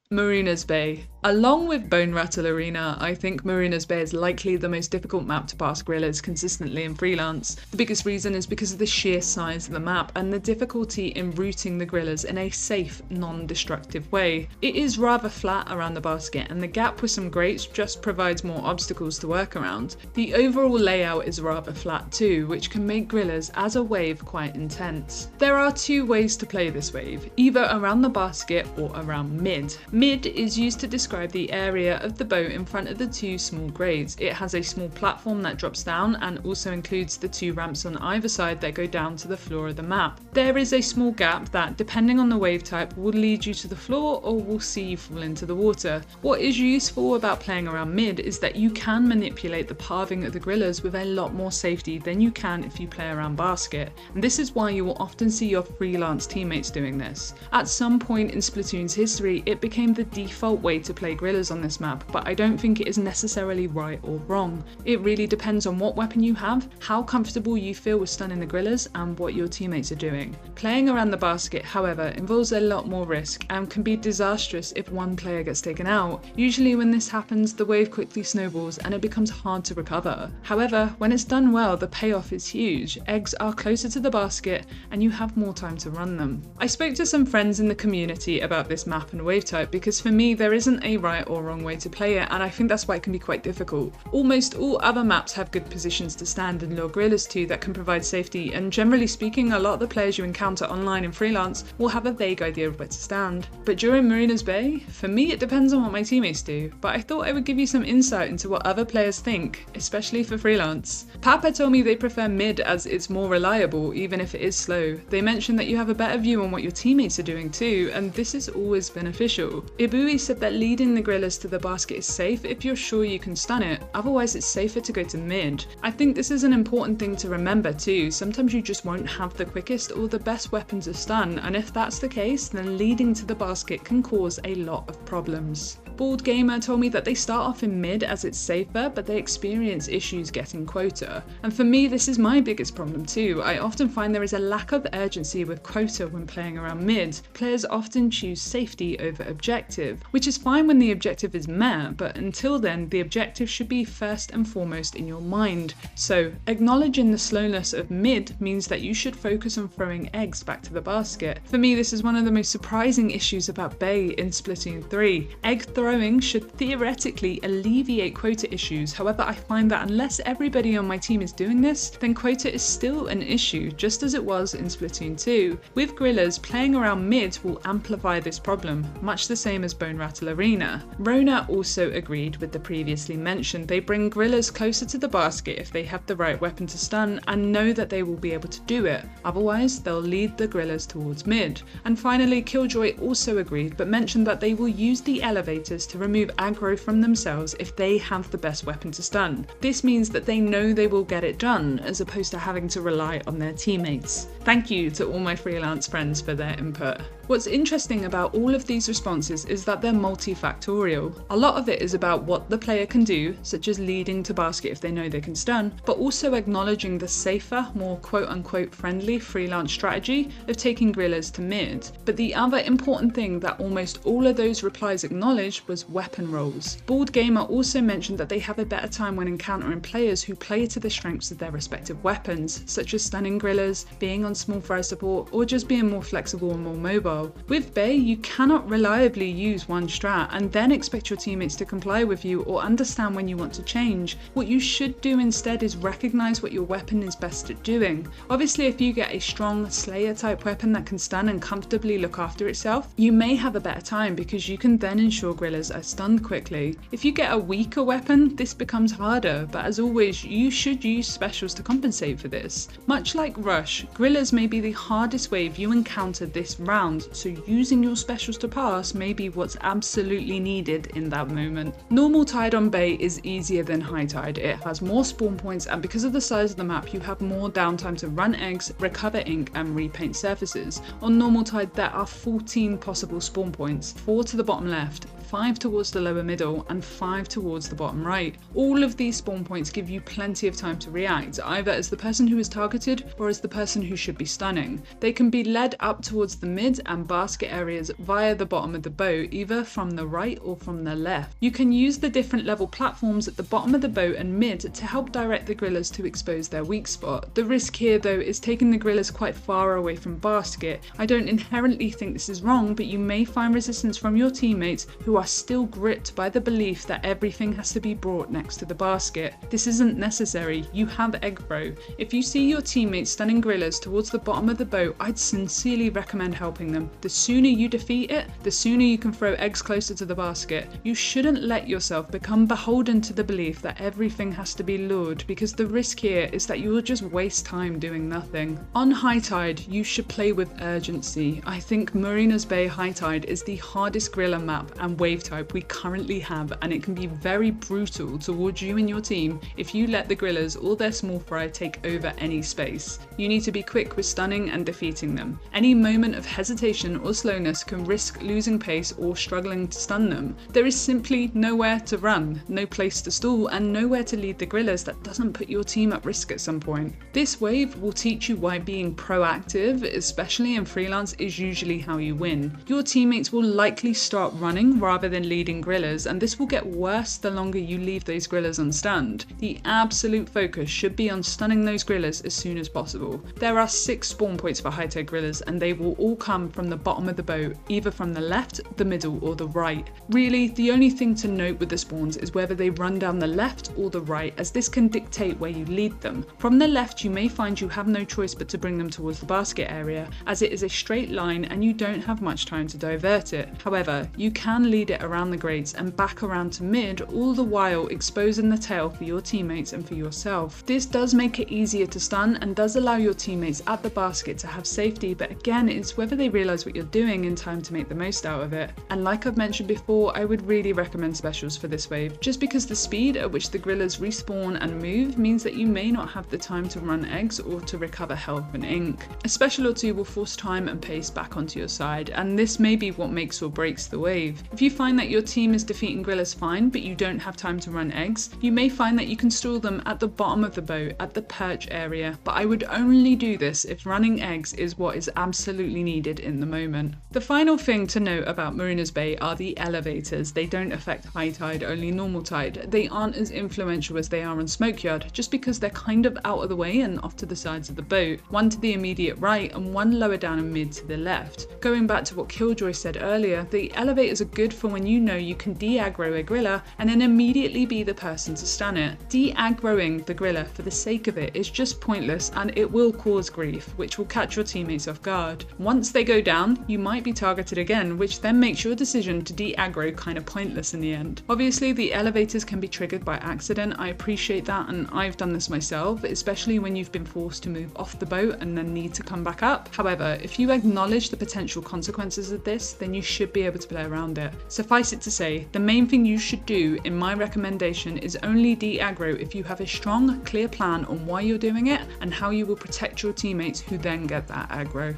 Marooner's Bay. Along with Bonerattle Arena, I think Marooner's Bay is likely the most difficult map to pass grillers consistently in freelance. The biggest reason is because of the sheer size of the map and the difficulty in routing the grillers in a safe, non-destructive way. It is rather flat around the basket, and the gap with some grates just provides more obstacles to work around. The overall layout is rather flat too, which can make grillers as a wave quite intense. There are two ways to play this wave, either around the basket or around mid. Mid is used to describe the area of the boat in front of the two small grates. It has a small platform that drops down and also includes the two ramps on either side that go down to the floor of the map. There is a small gap that, depending on the wave type, will lead you to the floor or will see you fall into the water. What is useful about playing around mid is that you can manipulate the pathing of the grillers with a lot more safety than you can if you play around basket, and this is why you will often see your freelance teammates doing this. At some point in Splatoon's history, it became the default way to play grillers on this map, but I don't think it is necessarily right or wrong. It really depends on what weapon you have, how comfortable you feel with stunning the grillers, and what your teammates are doing. Playing around the basket, however, involves a lot more risk and can be disastrous if one player gets taken out. Usually when this happens, the wave quickly snowballs and it becomes hard to recover. However, when it's done well, the payoff is huge. Eggs are closer to the basket and you have more time to run them. I spoke to some friends in the community about this map and wave type because for me there isn't a right or wrong way to play it, and I think that's why it can be quite difficult. Almost all other maps have good positions to stand and lure grillers to that can provide safety, and generally speaking a lot of the players you encounter online in Freelance will have a vague idea of where to stand. But during Marooner's Bay, for me it depends on what my teammates do, but I thought I would give you some insight into what other players think, especially for Freelance. Papa told me they prefer mid as it's more reliable even if it is slow. They mentioned that you have a better view on what your teammates are doing too, and this is always beneficial. Ibui said that leading the grillers to the basket is safe if you're sure you can stun it, otherwise it's safer to go to mid. I think this is an important thing to remember too. Sometimes you just won't have the quickest or the best weapon to stun, and if that's the case, then leading to the basket can cause a lot of problems. Bald Gamer told me that they start off in mid as it's safer, but they experience issues getting quota. And for me, this is my biggest problem too. I often find there is a lack of urgency with quota when playing around mid. Players often choose safety over objective, which is fine when the objective is met, but until then, the objective should be first and foremost in your mind. So, acknowledging the slowness of mid means that you should focus on throwing eggs back to the basket. For me, this is one of the most surprising issues about Bay in Splatoon 3. Egg throwing should theoretically alleviate quota issues, however I find that unless everybody on my team is doing this, then quota is still an issue, just as it was in Splatoon 2. With grillers, playing around mid will amplify this problem, much the same as Bonerattle Arena. Rona also agreed with the previously mentioned. They bring grillers closer to the basket if they have the right weapon to stun and know that they will be able to do it, otherwise they'll lead the grillers towards mid. And finally, Killjoy also agreed, but mentioned that they will use the elevators to remove aggro from themselves if they have the best weapon to stun. This means that they know they will get it done, as opposed to having to rely on their teammates. Thank you to all my Freelance friends for their input. What's interesting about all of these responses is that they're multifactorial. A lot of it is about what the player can do, such as leading to basket if they know they can stun, but also acknowledging the safer, more quote-unquote friendly Freelance strategy of taking grillers to mid. But the other important thing that almost all of those replies acknowledged was weapon rolls. Bald Gamer also mentioned that they have a better time when encountering players who play to the strengths of their respective weapons, such as stunning grillers, being on small fire support, or just being more flexible and more mobile. With Bay, you cannot reliably use one strat and then expect your teammates to comply with you or understand when you want to change. What you should do instead is recognize what your weapon is best at doing. Obviously, if you get a strong Slayer type weapon that can stun and comfortably look after itself, you may have a better time because you can then ensure grillers are stunned quickly. If you get a weaker weapon, this becomes harder, but as always, you should use specials to compensate for this. Much like Rush, grillers may be the hardest wave you encounter this round, so using your specials to pass may be what's absolutely needed in that moment. Normal tide on Bay is easier than high tide. It has more spawn points, and because of the size of the map, you have more downtime to run eggs, recover ink, and repaint surfaces. On normal tide, there are 14 possible spawn points, 4 to the bottom left, 5 towards the lower middle, and 5 towards the bottom right. All of these spawn points give you plenty of time to react, either as the person who is targeted or as the person who should be stunning. They can be led up towards the mid and basket areas via the bottom of the boat, either from the right or from the left. You can use the different level platforms at the bottom of the boat and mid to help direct the grillers to expose their weak spot. The risk here though is taking the grillers quite far away from basket. I don't inherently think this is wrong, but you may find resistance from your teammates who are still gripped by the belief that everything has to be brought next to the basket. This isn't necessary. You have egg throw. If you see your teammates stunning grillers towards the bottom of the boat, I'd sincerely recommend helping them. The sooner you defeat it, the sooner you can throw eggs closer to the basket. You shouldn't let yourself become beholden to the belief that everything has to be lured, because the risk here is that you will just waste time doing nothing. On high tide, you should play with urgency. I think Marooner's Bay high tide is the hardest griller map and wave type we currently have, and it can be very brutal towards you and your team if you let the grillers or their small fry take over any space. You need to be quick with stunning and defeating them. Any moment of hesitation or slowness can risk losing pace or struggling to stun them. There is simply nowhere to run, no place to stall, and nowhere to lead the grillers that doesn't put your team at risk at some point. This wave will teach you why being proactive, especially in Freelance, is usually how you win. Your teammates will likely start running rather than leading grillers, and this will get worse the longer you leave those grillers unstunned. The absolute focus should be on stunning those grillers as soon as possible. There are 6 spawn points for high tide grillers, and they will all come from the bottom of the boat, either from the left, the middle, or the right. Really, the only thing to note with the spawns is whether they run down the left or the right, as this can dictate where you lead them. From the left, you may find you have no choice but to bring them towards the basket area, as it is a straight line and you don't have much time to divert it. However, you can lead it around the grates and back around to mid, all the while exposing the tail for your teammates and for yourself. This does make it easier to stun and does allow your teammates at the basket to have safety, but again, it's whether they realise what you're doing in time to make the most out of it. And like I've mentioned before, I would really recommend specials for this wave, just because the speed at which the grillers respawn and move means that you may not have the time to run eggs or to recover health and ink. A special or two will force time and pace back onto your side, and this may be what makes or breaks the wave. If you find that your team is defeating grillers fine, but you don't have time to run eggs, you may find that you can stall them at the bottom of the boat, at the perch area, but I would only do this if running eggs is what is absolutely needed in the moment. The final thing to note about Marooner's Bay are the elevators. They don't affect high tide, only normal tide. They aren't as influential as they are on Smokeyard, just because they're kind of out of the way and off to the sides of the boat, one to the immediate right and one lower down and mid to the left. Going back to what Killjoy said earlier, the elevators are good for when you know you can de-aggro a griller and then immediately be the person to stun it. De-aggroing the griller for the sake of it is just pointless, and it will cause grief, which will catch your teammates off guard. Once they go down, you might be targeted again, which then makes your decision to de-aggro kind of pointless in the end. Obviously, the elevators can be triggered by accident. I appreciate that, and I've done this myself, especially when you've been forced to move off the boat and then need to come back up. However, if you acknowledge the potential consequences of this, then you should be able to play around it. Suffice it to say, the main thing you should do, in my recommendation, is only de-aggro if you have a strong, clear plan on why you're doing it and how you will protect your teammates who then get that aggro.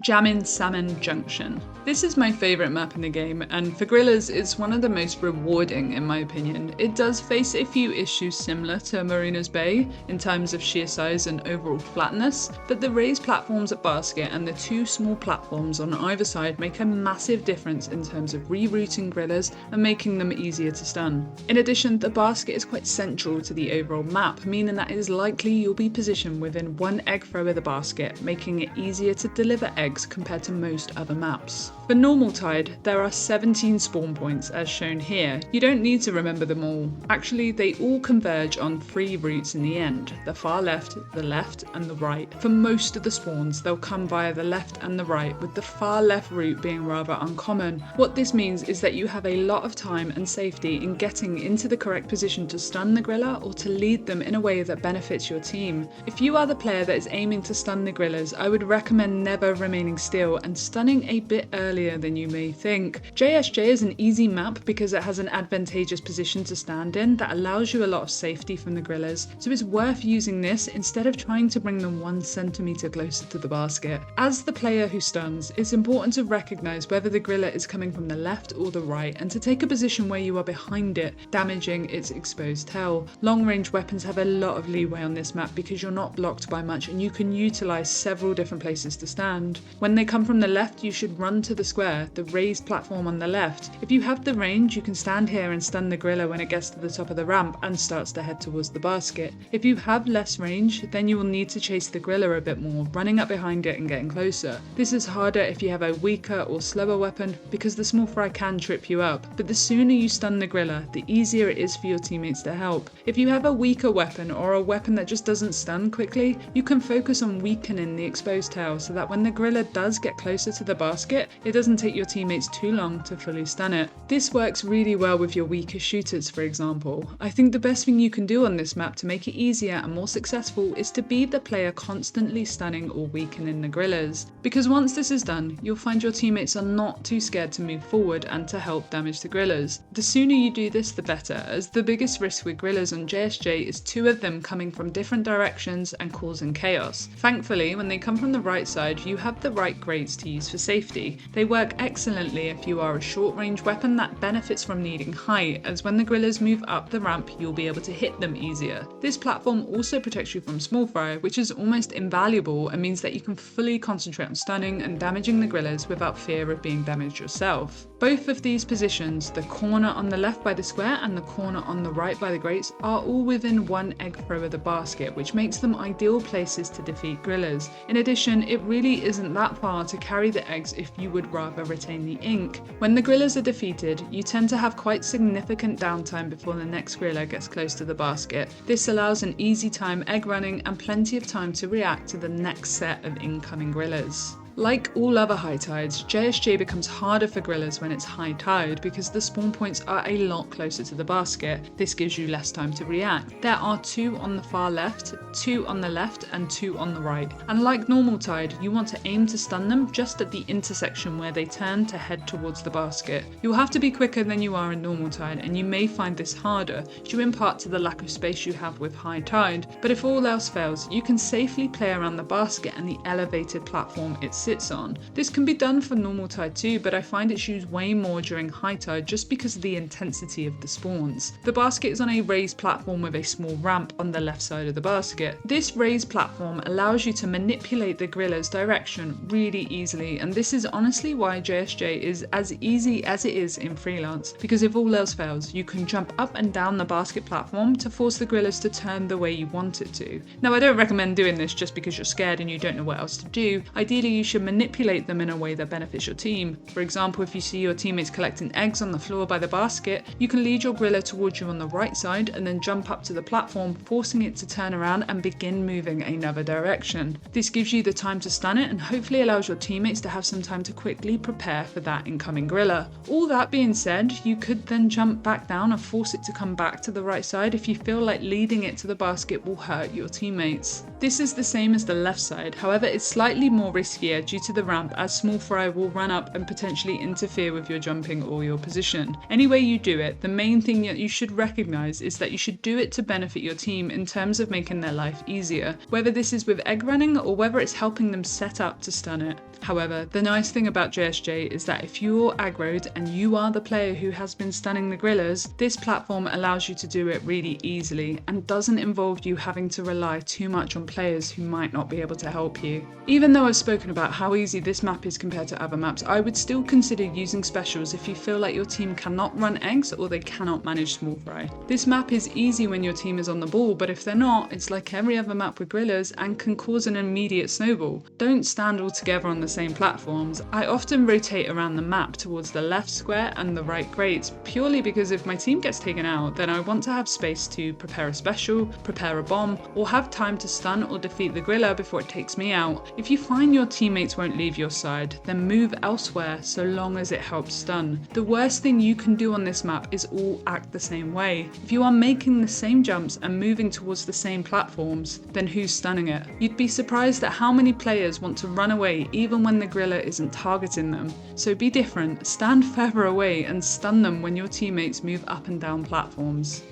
Jammin Salmon Junction. This is my favourite map in the game, and for grillers it's one of the most rewarding in my opinion. It does face a few issues similar to Marooner's Bay in terms of sheer size and overall flatness, but the raised platforms at basket and the 2 small platforms on either side make a massive difference in terms of rerouting grillers and making them easier to stun. In addition, the basket is quite central to the overall map, meaning that it is likely you'll be positioned within 1 egg throw of the basket, making it easier to deliver eggs compared to most other maps. For normal tide, there are 17 spawn points as shown here. You don't need to remember them all. Actually, they all converge on 3 routes in the end, the far left, the left, and the right. For most of the spawns, they'll come via the left and the right, with the far left route being rather uncommon. What this means is that you have a lot of time and safety in getting into the correct position to stun the griller or to lead them in a way that benefits your team. If you are the player that is aiming to stun the grillers, I would recommend never remaining still and stunning a bit earlier than you may think. JSJ is an easy map because it has an advantageous position to stand in that allows you a lot of safety from the grillers, so it's worth using this instead of trying to bring them 1 centimeter closer to the basket. As the player who stuns, it's important to recognise whether the griller is coming from the left or the right and to take a position where you are behind it, damaging its exposed tail. Long range weapons have a lot of leeway on this map because you're not blocked by much and you can utilise several different places to stand. When they come from the left, you should run to the square, the raised platform on the left. If you have the range, you can stand here and stun the griller when it gets to the top of the ramp and starts to head towards the basket. If you have less range, then you will need to chase the griller a bit more, running up behind it and getting closer. This is harder if you have a weaker or slower weapon because the small fry can trip you up, but the sooner you stun the griller, the easier it is for your teammates to help. If you have a weaker weapon or a weapon that just doesn't stun quickly, you can focus on weakening the exposed tail so that when the griller griller does get closer to the basket, it doesn't take your teammates too long to fully stun it. This works really well with your weaker shooters, for example. I think the best thing you can do on this map to make it easier and more successful is to be the player constantly stunning or weakening the grillers. Because once this is done, you'll find your teammates are not too scared to move forward and to help damage the grillers. The sooner you do this, the better, as the biggest risk with grillers on JSJ is two of them coming from different directions and causing chaos. Thankfully, when they come from the right side, you have the right grades to use for safety. They work excellently if you are a short-range weapon that benefits from needing height, as when the grillers move up the ramp, you'll be able to hit them easier. This platform also protects you from small fry, which is almost invaluable and means that you can fully concentrate on stunning and damaging the grillers without fear of being damaged yourself. Both of these positions, the corner on the left by the square and the corner on the right by the grates, are all within one egg throw of the basket, which makes them ideal places to defeat grillers. In addition, it really isn't that far to carry the eggs if you would rather retain the ink. When the grillers are defeated, you tend to have quite significant downtime before the next griller gets close to the basket. This allows an easy time egg running and plenty of time to react to the next set of incoming grillers. Like all other high tides, JSJ becomes harder for grillers when it's high tide because the spawn points are a lot closer to the basket. This gives you less time to react. There are 2 on the far left, 2 on the left, and 2 on the right. And like normal tide, you want to aim to stun them just at the intersection where they turn to head towards the basket. You'll have to be quicker than you are in normal tide, and you may find this harder, due in part to the lack of space you have with high tide. But if all else fails, you can safely play around the basket and the elevated platform it sits on. This can be done for normal tide too, but I find it's used way more during high tide just because of the intensity of the spawns. The basket is on a raised platform with a small ramp on the left side of the basket. This raised platform allows you to manipulate the griller's direction really easily, and this is honestly why JSJ is as easy as it is in Freelance, because if all else fails, you can jump up and down the basket platform to force the grillers to turn the way you want it to. Now, I don't recommend doing this just because you're scared and you don't know what else to do. Ideally, you should manipulate them in a way that benefits your team. For example, if you see your teammates collecting eggs on the floor by the basket, you can lead your griller towards you on the right side and then jump up to the platform, forcing it to turn around and begin moving another direction. This gives you the time to stun it and hopefully allows your teammates to have some time to quickly prepare for that incoming griller. All that being said, you could then jump back down and force it to come back to the right side if you feel like leading it to the basket will hurt your teammates. This is the same as the left side, however it's slightly more riskier due to the ramp, as small fry will run up and potentially interfere with your jumping or your position. Any way you do it, the main thing that you should recognise is that you should do it to benefit your team in terms of making their life easier, whether this is with egg running or whether it's helping them set up to stun it. However, the nice thing about JSJ is that if you're aggroed and you are the player who has been stunning the grillers, this platform allows you to do it really easily and doesn't involve you having to rely too much on players who might not be able to help you. Even though I've spoken about how easy this map is compared to other maps, I would still consider using specials if you feel like your team cannot run eggs or they cannot manage small fry. This map is easy when your team is on the ball, but if they're not, it's like every other map with grillers and can cause an immediate snowball. Don't stand all together on the same platforms. I often rotate around the map towards the left square and the right grates, purely because if my team gets taken out, then I want to have space to prepare a special, prepare a bomb, or have time to stun or defeat the griller before it takes me out. If you find your teammates won't leave your side, then move elsewhere so long as it helps stun. The worst thing you can do on this map is all act the same way. If you are making the same jumps and moving towards the same platforms, then who's stunning it? You'd be surprised at how many players want to run away even when the griller isn't targeting them. So be different, stand further away and stun them when your teammates move up and down platforms.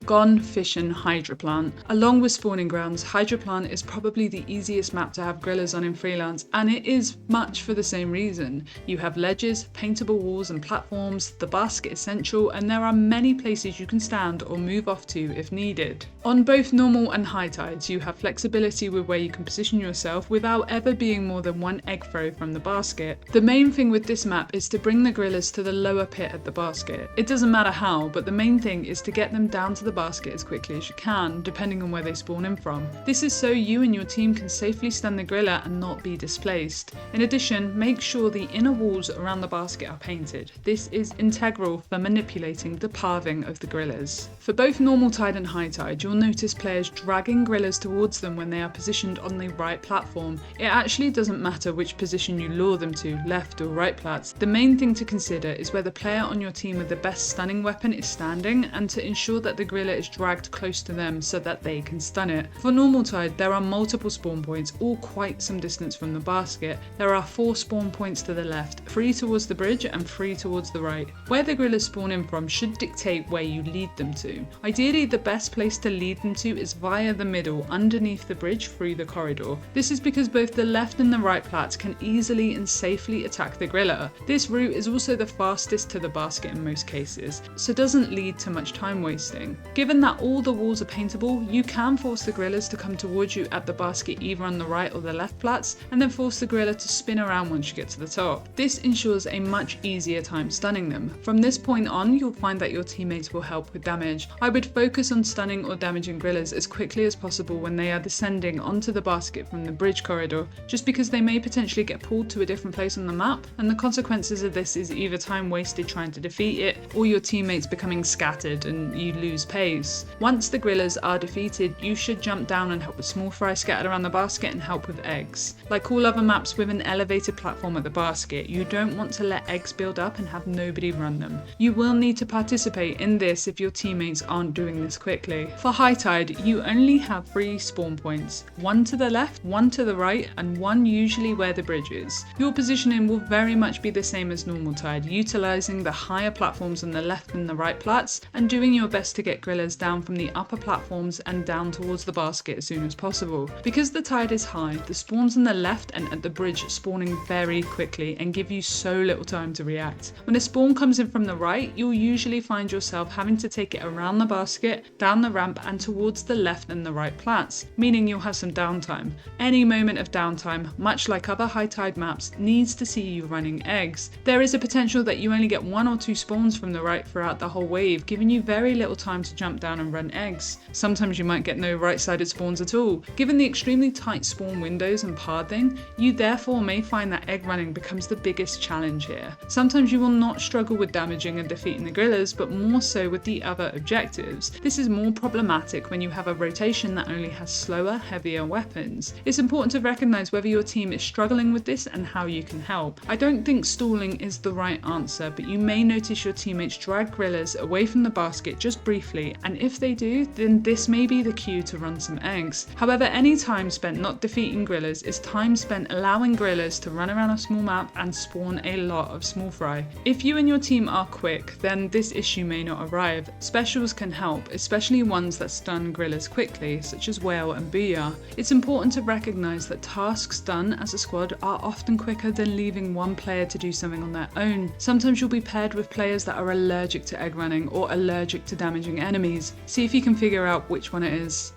Gone Fission Hydroplant. Along with Spawning Grounds, Hydroplant is probably the easiest map to have grillers on in Freelance, and it is much for the same reason. You have ledges, paintable walls and platforms, the basket essential, and there are many places you can stand or move off to if needed. On both normal and high tides, you have flexibility with where you can position yourself without ever being more than one egg throw from the basket. The main thing with this map is to bring the grillers to the lower pit of the basket. It doesn't matter how, but the main thing is to get them down to the basket as quickly as you can, depending on where they spawn in from. This is so you and your team can safely stun the griller and not be displaced. In addition, make sure the inner walls around the basket are painted. This is integral for manipulating the pathing of the grillers. For both normal tide and high tide, you'll notice players dragging grillers towards them when they are positioned on the right platform. It actually doesn't matter which position you lure them to, left or right plats. The main thing to consider is where the player on your team with the best stunning weapon is standing, and to ensure that the griller is dragged close to them so that they can stun it. For normal tide, there are multiple spawn points, all quite some distance from the basket. There are 4 spawn points to the left, 3 towards the bridge and 3 towards the right. Where the grillers spawn in from should dictate where you lead them to. Ideally, the best place to lead them to is via the middle, underneath the bridge through the corridor. This is because both the left and the right plats can easily and safely attack the griller. This route is also the fastest to the basket in most cases, so doesn't lead to much time wasting. Given that all the walls are paintable, you can force the grillers to come towards you at the basket either on the right or the left plats, and then force the griller to spin around once you get to the top. This ensures a much easier time stunning them. From this point on, you'll find that your teammates will help with damage. I would focus on stunning or damaging grillers as quickly as possible when they are descending onto the basket from the bridge corridor, just because they may potentially get pulled to a different place on the map, and the consequences of this is either time wasted trying to defeat it, or your teammates becoming scattered and you lose pace. Once the grillers are defeated, you should jump down and help with small fry scattered around the basket and help with eggs. Like all other maps with an elevated platform at the basket, you don't want to let eggs build up and have nobody run them. You will need to participate in this if your teammates aren't doing this quickly. For high tide, you only have 3 spawn points, 1 to the left, 1 to the right, and 1 usually where the bridge is. Your positioning will very much be the same as normal tide, utilising the higher platforms on the left and the right plats, and doing your best to get grillers down from the upper platforms and down towards the basket as soon as possible. Because the tide is high, the spawns on the left and at the bridge spawning very quickly and give you so little time to react. When a spawn comes in from the right, you'll usually find yourself having to take it around the basket, down the ramp and towards the left and the right plats, meaning you'll have some downtime. Any moment of downtime, much like other high tide maps, needs to see you running eggs. There is a potential that you only get 1 or 2 spawns from the right throughout the whole wave, giving you very little time to jump down and run eggs. Sometimes you might get no right-sided spawns at all. Given the extremely tight spawn windows and pathing, you therefore may find that egg running becomes the biggest challenge here. Sometimes you will not struggle with damaging and defeating the grillers, but more so with the other objectives. This is more problematic when you have a rotation that only has slower, heavier weapons. It's important to recognise whether your team is struggling with this and how you can help. I don't think stalling is the right answer, but you may notice your teammates drag grillers away from the basket just briefly, and if they do, then this may be the cue to run some eggs. However, any time spent not defeating grillers is time spent allowing grillers to run around a small map and spawn a lot of small fry. If you and your team are quick, then this issue may not arrive. Specials can help, especially ones that stun grillers quickly, such as Wail and Booyah. It's important to recognise that tasks done as a squad are often quicker than leaving one player to do something on their own. Sometimes you'll be paired with players that are allergic to egg running or allergic to damaging enemies. See if you can figure out which one it is.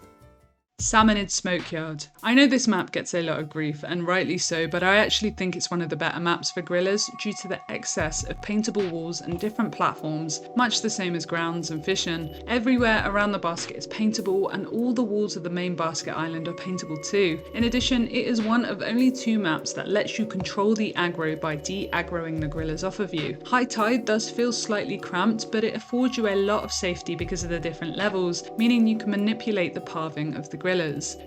Salmonid Smokeyard. I know this map gets a lot of grief, and rightly so, but I actually think it's one of the better maps for grillers due to the excess of paintable walls and different platforms, much the same as grounds and Fission. Everywhere around the basket is paintable, and all the walls of the main basket island are paintable too. In addition, it is one of only 2 maps that lets you control the aggro by de-aggroing the grillers off of you. High tide does feel slightly cramped, but it affords you a lot of safety because of the different levels, meaning you can manipulate the pathing of the grillers.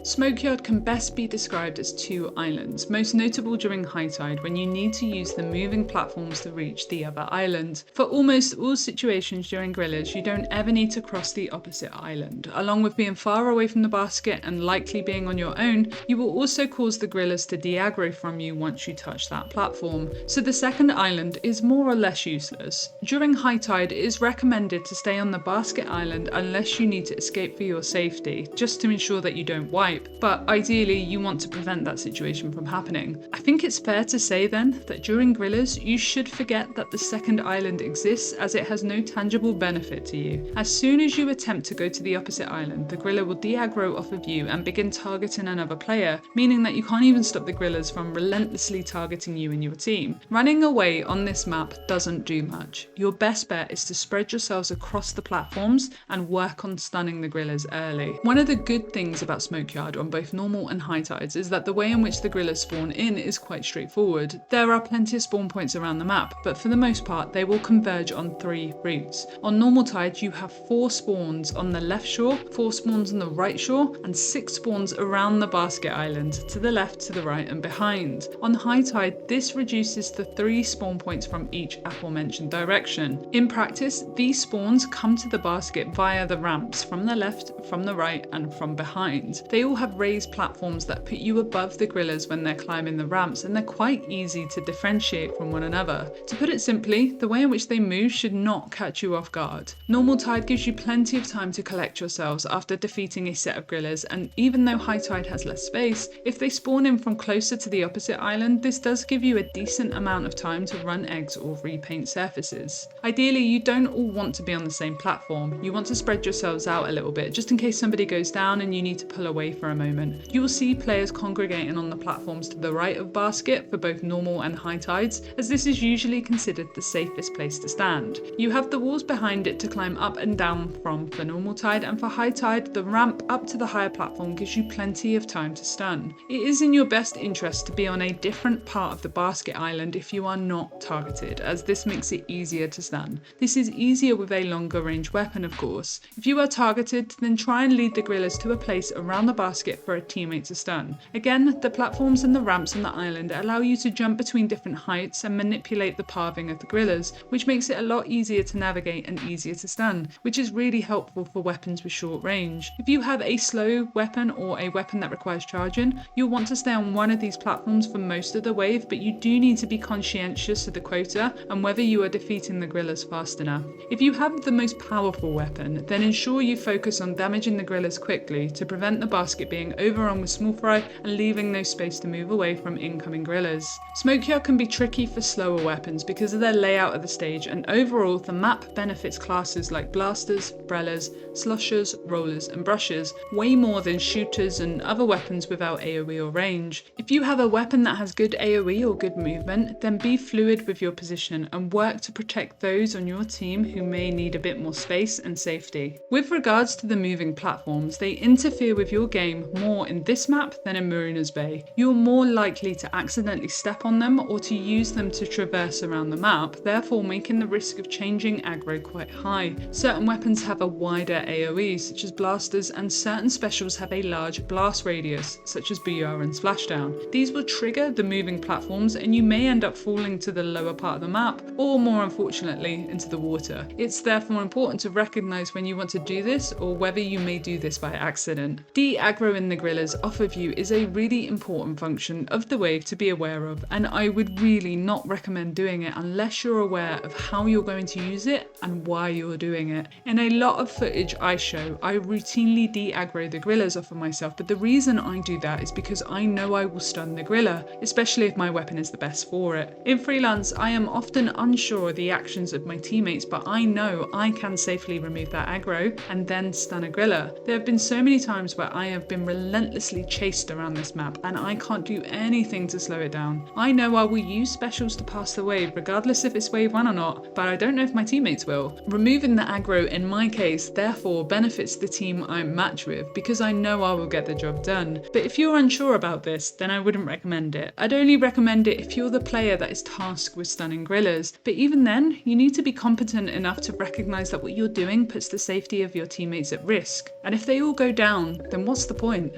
Smokeyard can best be described as 2 islands, most notable during high tide when you need to use the moving platforms to reach the other island. For almost all situations during grillers, you don't ever need to cross the opposite island. Along with being far away from the basket and likely being on your own, you will also cause the grillers to de-aggro from you once you touch that platform. So the second island is more or less useless. During high tide, it is recommended to stay on the basket island unless you need to escape for your safety, just to ensure that that you don't wipe, but ideally you want to prevent that situation from happening. I think it's fair to say then that during grillers, you should forget that the second island exists, as it has no tangible benefit to you. As soon as you attempt to go to the opposite island, the griller will de-aggro off of you and begin targeting another player, meaning that you can't even stop the grillers from relentlessly targeting you and your team. Running away on this map doesn't do much. Your best bet is to spread yourselves across the platforms and work on stunning the grillers early. One of the good things about Smokeyard on both normal and high tides is that the way in which the grillers spawn in is quite straightforward. There are plenty of spawn points around the map, but for the most part they will converge on 3 routes. On normal tide you have 4 spawns on the left shore, 4 spawns on the right shore, and 6 spawns around the basket island, to the left, to the right and behind. On high tide this reduces to 3 spawn points from each aforementioned direction. In practice, these spawns come to the basket via the ramps from the left, from the right and from behind. They all have raised platforms that put you above the grillers when they're climbing the ramps, and they're quite easy to differentiate from one another. To put it simply, the way in which they move should not catch you off guard. Normal tide gives you plenty of time to collect yourselves after defeating a set of grillers, and even though high tide has less space, if they spawn in from closer to the opposite island, this does give you a decent amount of time to run eggs or repaint surfaces. Ideally, you don't all want to be on the same platform. You want to spread yourselves out a little bit, just in case somebody goes down and you need to pull away for a moment. You will see players congregating on the platforms to the right of basket for both normal and high tides, as this is usually considered the safest place to stand. You have the walls behind it to climb up and down from for normal tide, and for high tide, the ramp up to the higher platform gives you plenty of time to stun. It is in your best interest to be on a different part of the basket island if you are not targeted, as this makes it easier to stun. This is easier with a longer range weapon, of course. If you are targeted, then try and lead the grillers to a place around the basket for a teammate to stun. Again, the platforms and the ramps on the island allow you to jump between different heights and manipulate the pathing of the grillers, which makes it a lot easier to navigate and easier to stun, which is really helpful for weapons with short range. If you have a slow weapon or a weapon that requires charging, you'll want to stay on one of these platforms for most of the wave, but you do need to be conscientious of the quota and whether you are defeating the grillers fast enough. If you have the most powerful weapon, then ensure you focus on damaging the grillers quickly to prevent the basket being overrun with small fry and leaving no space to move away from incoming grillers. Smokeyard can be tricky for slower weapons because of their layout of the stage, and overall the map benefits classes like blasters, brellers, slushers, rollers and brushers way more than shooters and other weapons without AoE or range. If you have a weapon that has good AoE or good movement, then be fluid with your position and work to protect those on your team who may need a bit more space and safety. With regards to the moving platforms, they interfere with your game more in this map than in Marooner's Bay. You're more likely to accidentally step on them or to use them to traverse around the map, therefore making the risk of changing aggro quite high. Certain weapons have a wider AoE, such as blasters, and certain specials have a large blast radius, such as Booyah and Splashdown. These will trigger the moving platforms and you may end up falling to the lower part of the map, or more unfortunately, into the water. It's therefore important to recognise when you want to do this or whether you may do this by accident. De-aggroing the grillers off of you is a really important function of the wave to be aware of, and I would really not recommend doing it unless you're aware of how you're going to use it and why you're doing it. In a lot of footage I show, I routinely de-aggro the grillers off of myself, but the reason I do that is because I know I will stun the griller, especially if my weapon is the best for it. In Freelance, I am often unsure of the actions of my teammates, but I know I can safely remove that aggro and then stun a griller. There have been so many times where I have been relentlessly chased around this map and I can't do anything to slow it down. I know I will use specials to pass the wave regardless if it's wave 1 or not, but I don't know if my teammates will. Removing the aggro in my case therefore benefits the team I'm matched with because I know I will get the job done. But if you're unsure about this, then I wouldn't recommend it. I'd only recommend it if you're the player that is tasked with stunning grillers, but even then you need to be competent enough to recognise that what you're doing puts the safety of your teammates at risk. And if they all go down, then what's the point?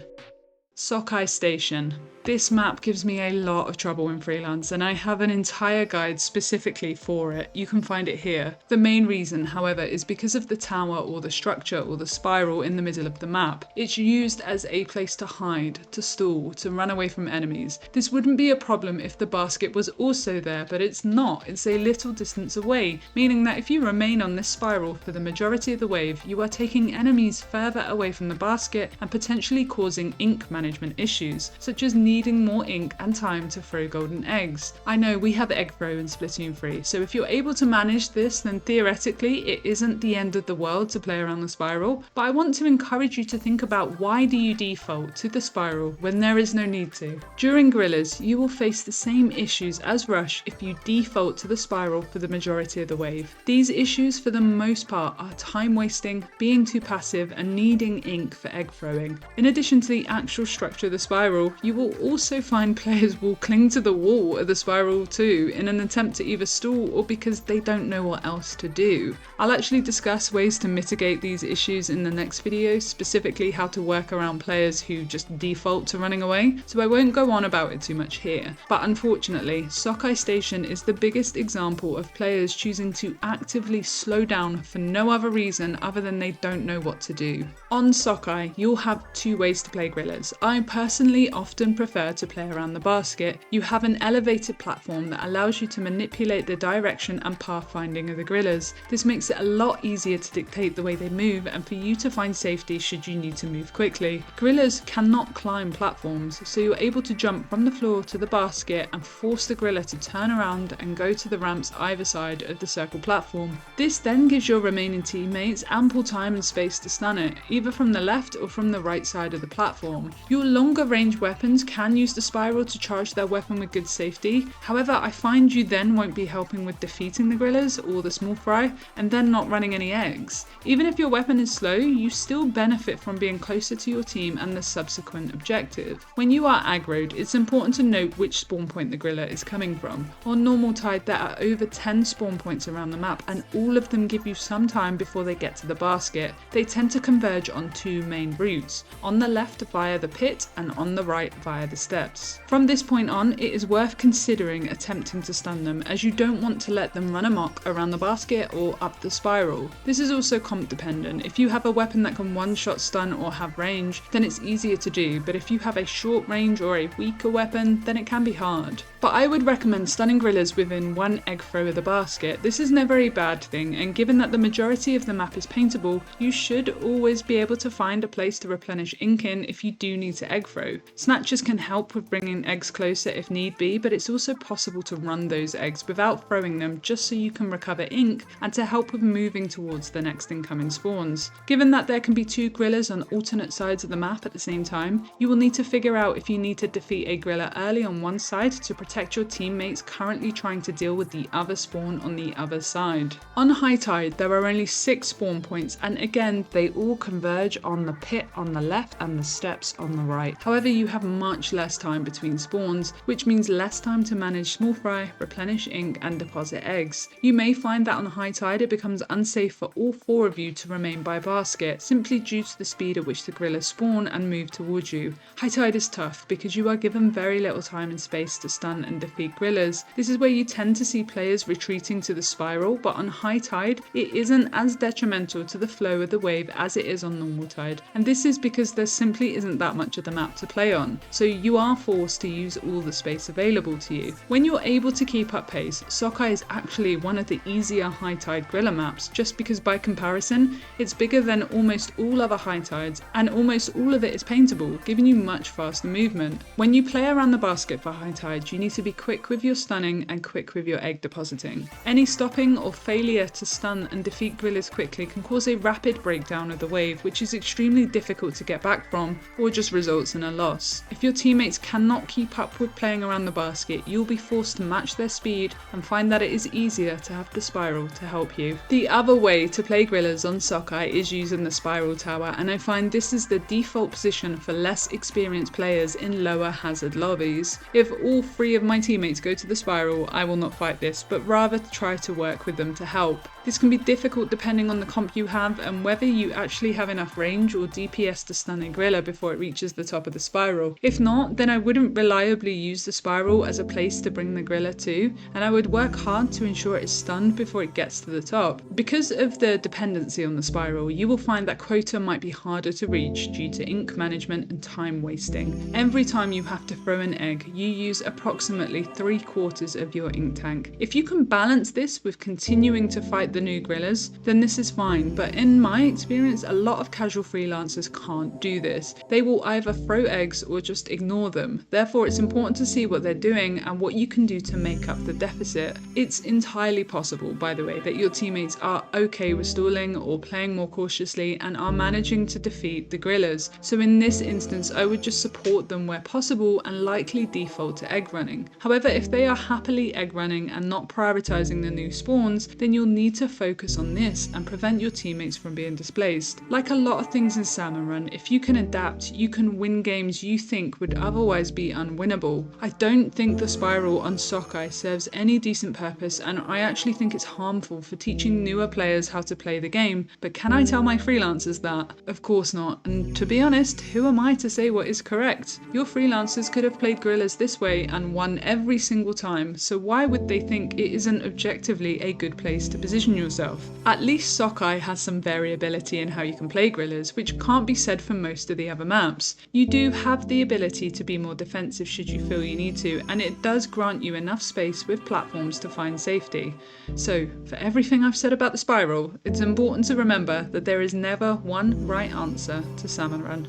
Sockeye Station. This map gives me a lot of trouble in Freelance, and I have an entire guide specifically for it. You can find it here. The main reason, however, is because of the tower or the structure or the spiral in the middle of the map. It's used as a place to hide, to stall, to run away from enemies. This wouldn't be a problem if the basket was also there, but it's not. It's a little distance away, meaning that if you remain on this spiral for the majority of the wave, you are taking enemies further away from the basket and potentially causing ink management issues, such as needing more ink and time to throw golden eggs. I know we have egg throw in Splatoon 3, so if you're able to manage this, then theoretically it isn't the end of the world to play around the spiral, but I want to encourage you to think about why do you default to the spiral when there is no need to. During Gorillas, you will face the same issues as Rush if you default to the spiral for the majority of the wave. These issues for the most part are time wasting, being too passive, and needing ink for egg throwing. In addition to the actual structure of the spiral, you will also find players will cling to the wall of the spiral too in an attempt to either stall or because they don't know what else to do. I'll actually discuss ways to mitigate these issues in the next video, specifically how to work around players who just default to running away, so I won't go on about it too much here. But unfortunately, Sockeye Station is the biggest example of players choosing to actively slow down for no other reason other than they don't know what to do. On Sockeye, you'll have two ways to play Gorillas. I personally often prefer to play around the basket. You have an elevated platform that allows you to manipulate the direction and pathfinding of the Gorillas. This makes it a lot easier to dictate the way they move and for you to find safety should you need to move quickly. Gorillas cannot climb platforms, so you're able to jump from the floor to the basket and force the gorilla to turn around and go to the ramps either side of the circle platform. This then gives your remaining teammates ample time and space to stun it, either from the left or from the right side of the platform. Your longer range weapons can use the spiral to charge their weapon with good safety. However, I find you then won't be helping with defeating the gorillas or the small fry and then not running any eggs. Even if your weapon is slow, you still benefit from being closer to your team and the subsequent objective. When you are aggroed, it's important to note which spawn point the gorilla is coming from. On normal tide, there are over 10 spawn points around the map and all of them give you some time before they get to the basket. They tend to converge on two main routes, on the left via the pit and on the right via the steps. From this point on, it is worth considering attempting to stun them, as you don't want to let them run amok around the basket or up the spiral. This is also comp dependent. If you have a weapon that can one-shot stun or have range, then it's easier to do, but if you have a short range or a weaker weapon, then it can be hard. But I would recommend stunning gorillas within one egg throw of the basket. This is never a bad thing, and given that the majority of the map is paintable, you should always be able to find a place to replenish ink in if you do need to egg throw. Snatchers can help with bringing eggs closer if need be, but it's also possible to run those eggs without throwing them just so you can recover ink and to help with moving towards the next incoming spawns. Given that there can be two gorillas on alternate sides of the map at the same time, you will need to figure out if you need to defeat a gorilla early on one side to protect your teammates currently trying to deal with the other spawn on the other side. On high tide, there are only 6 spawn points, and again, they all converge on the pit on the left and the steps on the right. However, you have much less time between spawns, which means less time to manage small fry, replenish ink, and deposit eggs. You may find that on high tide it becomes unsafe for all 4 of you to remain by basket, simply due to the speed at which the gorillas spawn and move towards you. High tide is tough because you are given very little time and space to stun and defeat gorillas. This is where you tend to see players retreating to the spiral, but on high tide it isn't as detrimental to the flow of the wave as it is on normal tide, and this is because there simply isn't that much of the map to play on, so you are forced to use all the space available to you. When you're able to keep up pace, Sockeye is actually one of the easier high tide gorilla maps, just because by comparison it's bigger than almost all other high tides and almost all of it is paintable, giving you much faster movement. When you play around the basket for high tide, you need to be quick with your stunning and quick with your egg depositing. Any stopping or failure to stun and defeat gorillas quickly can cause a rapid breakdown of the wave, which is extremely difficult to get back from, or just results in a loss. If your teammates cannot keep up with playing around the basket, you'll be forced to match their speed and find that it is easier to have the spiral to help you. The other way to play gorillas on Sockeye is using the spiral tower, and I find this is the default position for less experienced players in lower hazard lobbies. If all 3 of my teammates go to the spiral, I will not fight this, but rather try to work with them to help. This can be difficult depending on the comp you have and whether you actually have enough range or DPS to stun a griller before it reaches the top of the spiral. If not, then I wouldn't reliably use the spiral as a place to bring the griller to, and I would work hard to ensure it is stunned before it gets to the top. Because of the dependency on the spiral, you will find that quota might be harder to reach due to ink management and time wasting. Every time you have to throw an egg, you use approximately 3/4 of your ink tank. If you can balance this with continuing to fight the new grillers, then this is fine, but in my experience, a lot of casual freelancers can't do this. They will either throw eggs or just ignore them. Therefore, it's important to see what they're doing and what you can do to make up the deficit. It's entirely possible, by the way, that your teammates are okay with stalling or playing more cautiously and are managing to defeat the grillers. So in this instance, I would just support them where possible and likely default to egg running. However, if they are happily egg running and not prioritizing the new spawns, then you'll need to focus on this and prevent your teammates from being displaced. Like a lot of things in Salmon Run, if you can adapt, you can win games you think would otherwise be unwinnable. I don't think the spiral on Sockeye serves any decent purpose, and I actually think it's harmful for teaching newer players how to play the game, but can I tell my freelancers that? Of course not, and to be honest, who am I to say what is correct? Your freelancers could have played grillers this way and won every single time, so why would they think it isn't objectively a good place to position yourself? At least Sockeye has some variability in how you can play grillers, which can't be said for most of the other maps. You do have the ability to be more defensive should you feel you need to, and it does grant you enough space with platforms to find safety. So, for everything I've said about the spiral, it's important to remember that there is never one right answer to Salmon Run.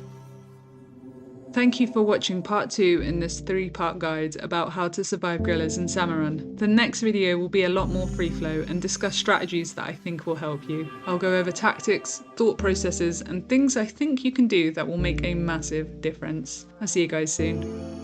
Thank you for watching part 2 in this 3-part guide about how to survive grillers in Salmon Run. The next video will be a lot more free flow and discuss strategies that I think will help you. I'll go over tactics, thought processes, and things I think you can do that will make a massive difference. I'll see you guys soon.